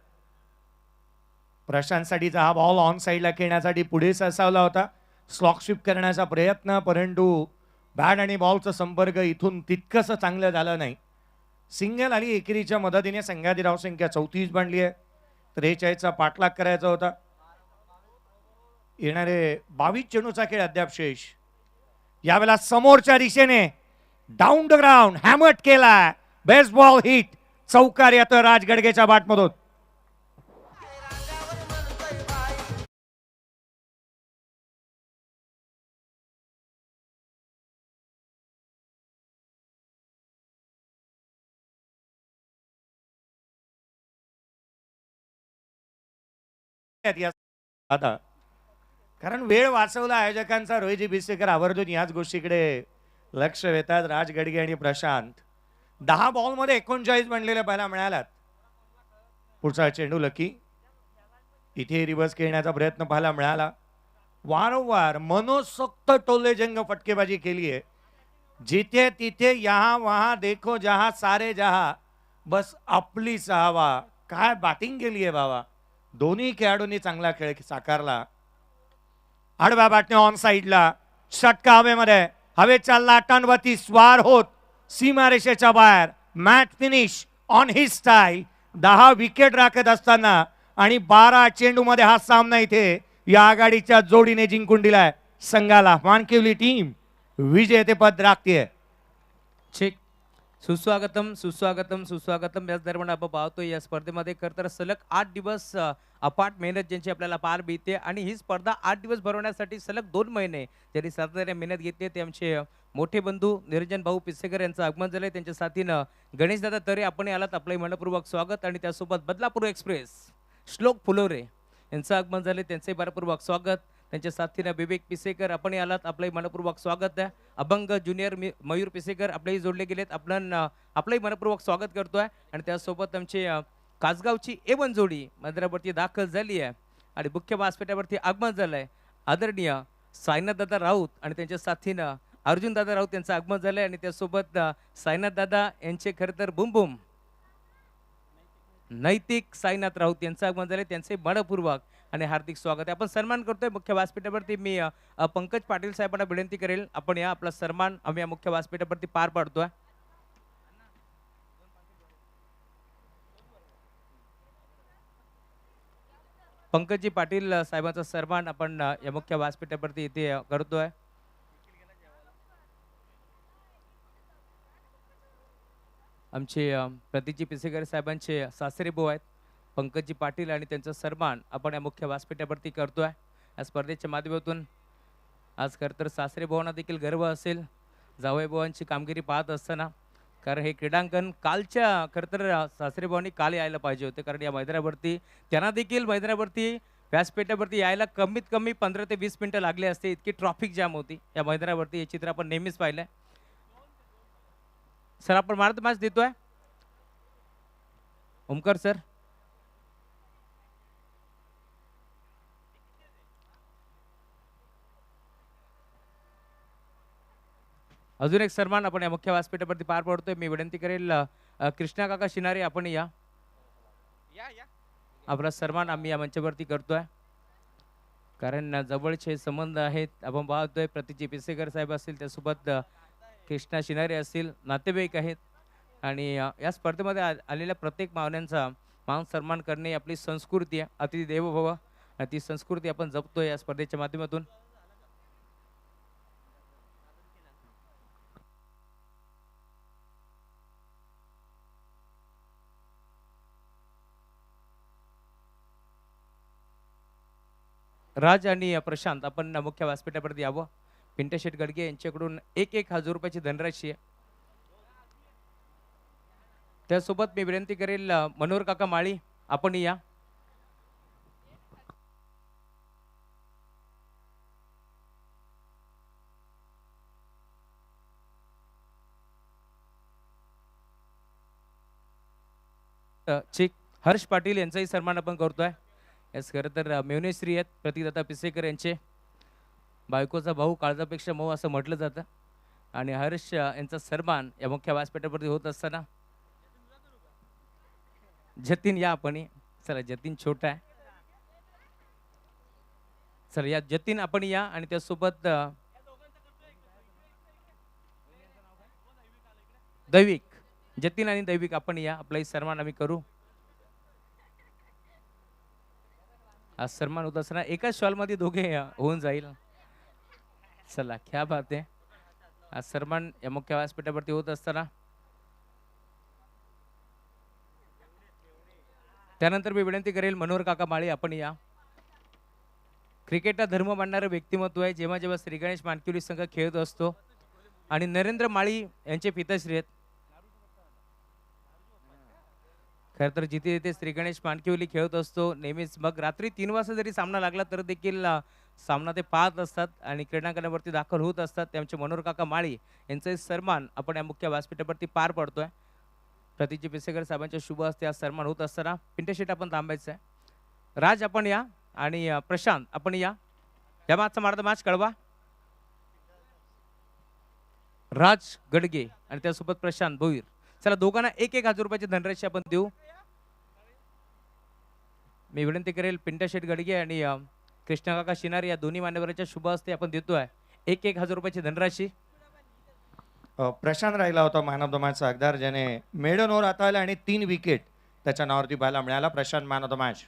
प्रशांतसाठीचा हा बॉल ऑन साईडला खेळण्यासाठी पुढे सरसावला होता. स्लॉक स्वीप करण्याचा प्रयत्न, परंतु बॅट आणि बॉलचा संपर्क इथून तितकंसं चांगलं झालं नाही. सिंगल आली एकेरीच्या मदतीने संघाची धावसंख्या 34 बनली आहे. 43चा पाठलाग करायचा होता. येणारे 22 चेंडूचा खेळ अद्याप शेष. यावेळेला समोरच्या दिशेने डाऊन द ग्राउंड हॅमट केला. Baseball hit. चौकार येतोय राज गडगेच्या बॅटमधून. आता कारण वेळ वाचवला आयोजकांचा. रोहितजी बिसेकर आवर्जून याच गोष्टीकडे लक्ष देतात. राज गडगे आणि प्रशांत 10 बॉलमध्ये 39 बनलेल्या पाहायला मिळाल्यात. पुढचा चेंडू लकी. इथे रिव्हर्स खेळण्याचा प्रयत्न पाहायला मिळाला. वारंवार मनोसक्त टोलेजंग फटकेबाजी केली आहे. जिथे तिथे यहा वहा देखो जहा सारे जहा बस आपली सहावा. काय बॅटिंग केली आहे बाबा. दोन्ही खेळाडूंनी चांगला खेळ साकारला. आडव्या बॅटने ऑन साईडला षटका हवेमध्ये. हवेच्या लाटांवरती स्वार होत सीमारेषेच्या बाहेर. Match finish on his style. 10 wicket राखत असताना आणि 12 चेंडूमध्ये हा सामना इथे या आघाडीच्या जोडीने जिंकून दिलाय संघाला. मानकिवली टीम विजेतेपद राखते. ठीक. सुस्वागतम सुस्वागतम सुस्वागतम. याच दरम्यान आपण पाहतोय या स्पर्धेमध्ये खरं तर सलग 8 दिवस अफाट मेहनत ज्यांची आपल्याला पार मिळते आणि ही स्पर्धा 8 दिवस भरवण्यासाठी सलग 2 महिने ज्यांनी सातत्याने मेहनत घेतली ते आमचे मोठे बंधू निरंजन भाऊ पिसेकर यांचं आगमन झालंय. त्यांच्या साथीनं गणेशदादा तरे आपण आलात. आपलं मनपूर्वक स्वागत. आणि त्यासोबत बदलापूर एक्सप्रेस श्लोक फुलोरे यांचं आगमन झाले. त्यांचे मनपूर्वक स्वागत. त्यांच्या साथीनं विवेक पिसेकर आपण आलात. आपलंही मनपूर्वक स्वागत आहे. अभंग ज्युनियर मयूर पिसेकर आपलेही जोडले गेलेत. आपलंही मनपूर्वक स्वागत करतोय. आणि त्यासोबत आमचे कासगावची A1 जोडी मैदानावरती दाखल झाली आहे आणि मुख्य व्यासपीठावरती आगमन झालंय. आदरणीय साईनाथ दादा राऊत आणि त्यांच्या साथीनं अर्जुन दादा राऊत यांचं आगमन झालंय. आणि त्यासोबत साईनाथ दादा यांचे खरं तर बुमबुम नैतिक साईनाथ राऊत यांचं आगमन झालंय. त्यांचे मनपूर्वक आणि हार्दिक स्वागत आहे. आपण सन्मान करतोय मुख्य व्यासपीठावरती. मी पंकज पाटील साहेबांना विनंती करेल आपण या आपला सन्मान आम्ही या मुख्य व्यासपीठावरती पार पाडतोय. पंकजी पाटील साहेबांचा सन्मान आपण या मुख्य व्यासपीठावरती इथे करतोय. आमचे प्रतीकजी पिसेकर साहेबांचे सासरे भाऊ आहेत पंकजी पाटील आणि त्यांचा सन्मान आपण या मुख्य व्यासपीठावरती करतोय. या स्पर्धेच्या माध्यमातून आज खरं तर सासरे भावांना देखील गर्व असेल जावई भावांची कामगिरी पाहत असताना. कारण हे क्रीडांगण कालच्या खरं तर सासरे भावांनी काल यायला पाहिजे होते. कारण या मैदानावरती त्यांना देखील मैदानावरती व्यासपीठावरती यायला कमीत कमी 15 ते 20 मिनिटं लागले असते. इतकी ट्रॉफिक जाम होती या मैदानावरती. हे चित्र आपण नेहमीच पाहिलंय. सर आपण मारत मॅच देतोय. ओमकार सर. अजून एक सन्मान आपण या मुख्य व्यासपीठावरती पार पडतोय. मी विनंती करेल कृष्णा काका शिनारे आपण या आपला सन्मान आम्ही या मंचावरती करतोय. कारण जवळचे संबंध आहेत. आपण पाहतोय प्रतीकजी पिसेकर साहेब असतील त्यासोबत कृष्णा शिनारे असतील नातेवाईक आहेत. आणि या स्पर्धेमध्ये आलेल्या प्रत्येक पाहुण्यांचा मान सन्मान करणे आपली संस्कृती आहे. अतिथी देवो भव आणि ती संस्कृती आपण जपतोय या स्पर्धेच्या माध्यमातून. राज आणि प्रशांत आपण मुख्य व्यासपीठावरती यावं. पिंटे शेट गडगे यांच्याकडून 1,000 रुपयाची धनराशी आहे. त्यासोबत मी विनंती करेल मनोहर काका माळी आपण या. चिक हर्ष पाटील यांचाही सन्मान आपण करतोय. यास खरं तर मेवनेश्री आहेत प्रतिदाता पिसेकर यांचे. बायकोचा भाऊ काळजापेक्षा मऊ असं म्हटलं जातं आणि हर्ष यांचा सन्मान या मुख्य व्यासपीठावरती होत असताना जतीन या आपण. चला जतीन छोटा आहे. चला या जतीन आपण या आणि त्यासोबत दैविक जतीन आणि दैविक आपण या. आपलाही सन्मान आम्ही करू. आज सन्मान होत असताना एकाच शॉल मध्ये दोघे होऊन जाईल. चला क्या बात आहे. आज सन्मान या मुख्य व्यासपीठावरती होत असताना त्यानंतर मी विनंती करेल मनोहर काका माळी आपण या. क्रिकेटला धर्म मानणारं व्यक्तिमत्व आहे. जेव्हा जेव्हा श्री गणेश मानकिवली संघ खेळत असतो आणि नरेंद्र माळी यांचे पिताश्री आहेत. खरं तर जिथे जिथे श्री गणेश मानकिवली खेळत असतो नेहमीच मग रात्री 3 वाजता जरी सामना लागला तर देखील सामना ते पाहत असतात आणि क्रीडांगणावरती दाखल होत असतात. त्यांचे मनोहर काका माळी यांचे सन्मान आपण या मुख्य व्यासपीठावरती पार पडतोय. प्रतीजी पिसेकर साहेबांच्या शुभ हस्ते आज सन्मान होत असताना पिंटे शेट आपण थांबायचं आहे. राज आपण या आणि प्रशांत आपण या. या मागचा मार्ग मॅच कळवा. राज गडगे आणि त्यासोबत प्रशांत भोईर. चला दोघांना 1,000 रुपयाची धनराशी आपण देऊ. मी विनंती करेल पिंटा शेट गडगे आणि कृष्णकाका शिनार या दोन्ही मान्यवरांच्या शुभ हस्ते आपण देतोय 1,000 रुपयाची धनराशी. प्रशांत राहिला होता मॅन ऑफ द मॅचचा हकदार, ज्याने मेडन ओव्हर हाताळला आणि 3 विकेट त्याच्या नावावरती पाहायला मिळाला. Prashant man of the match.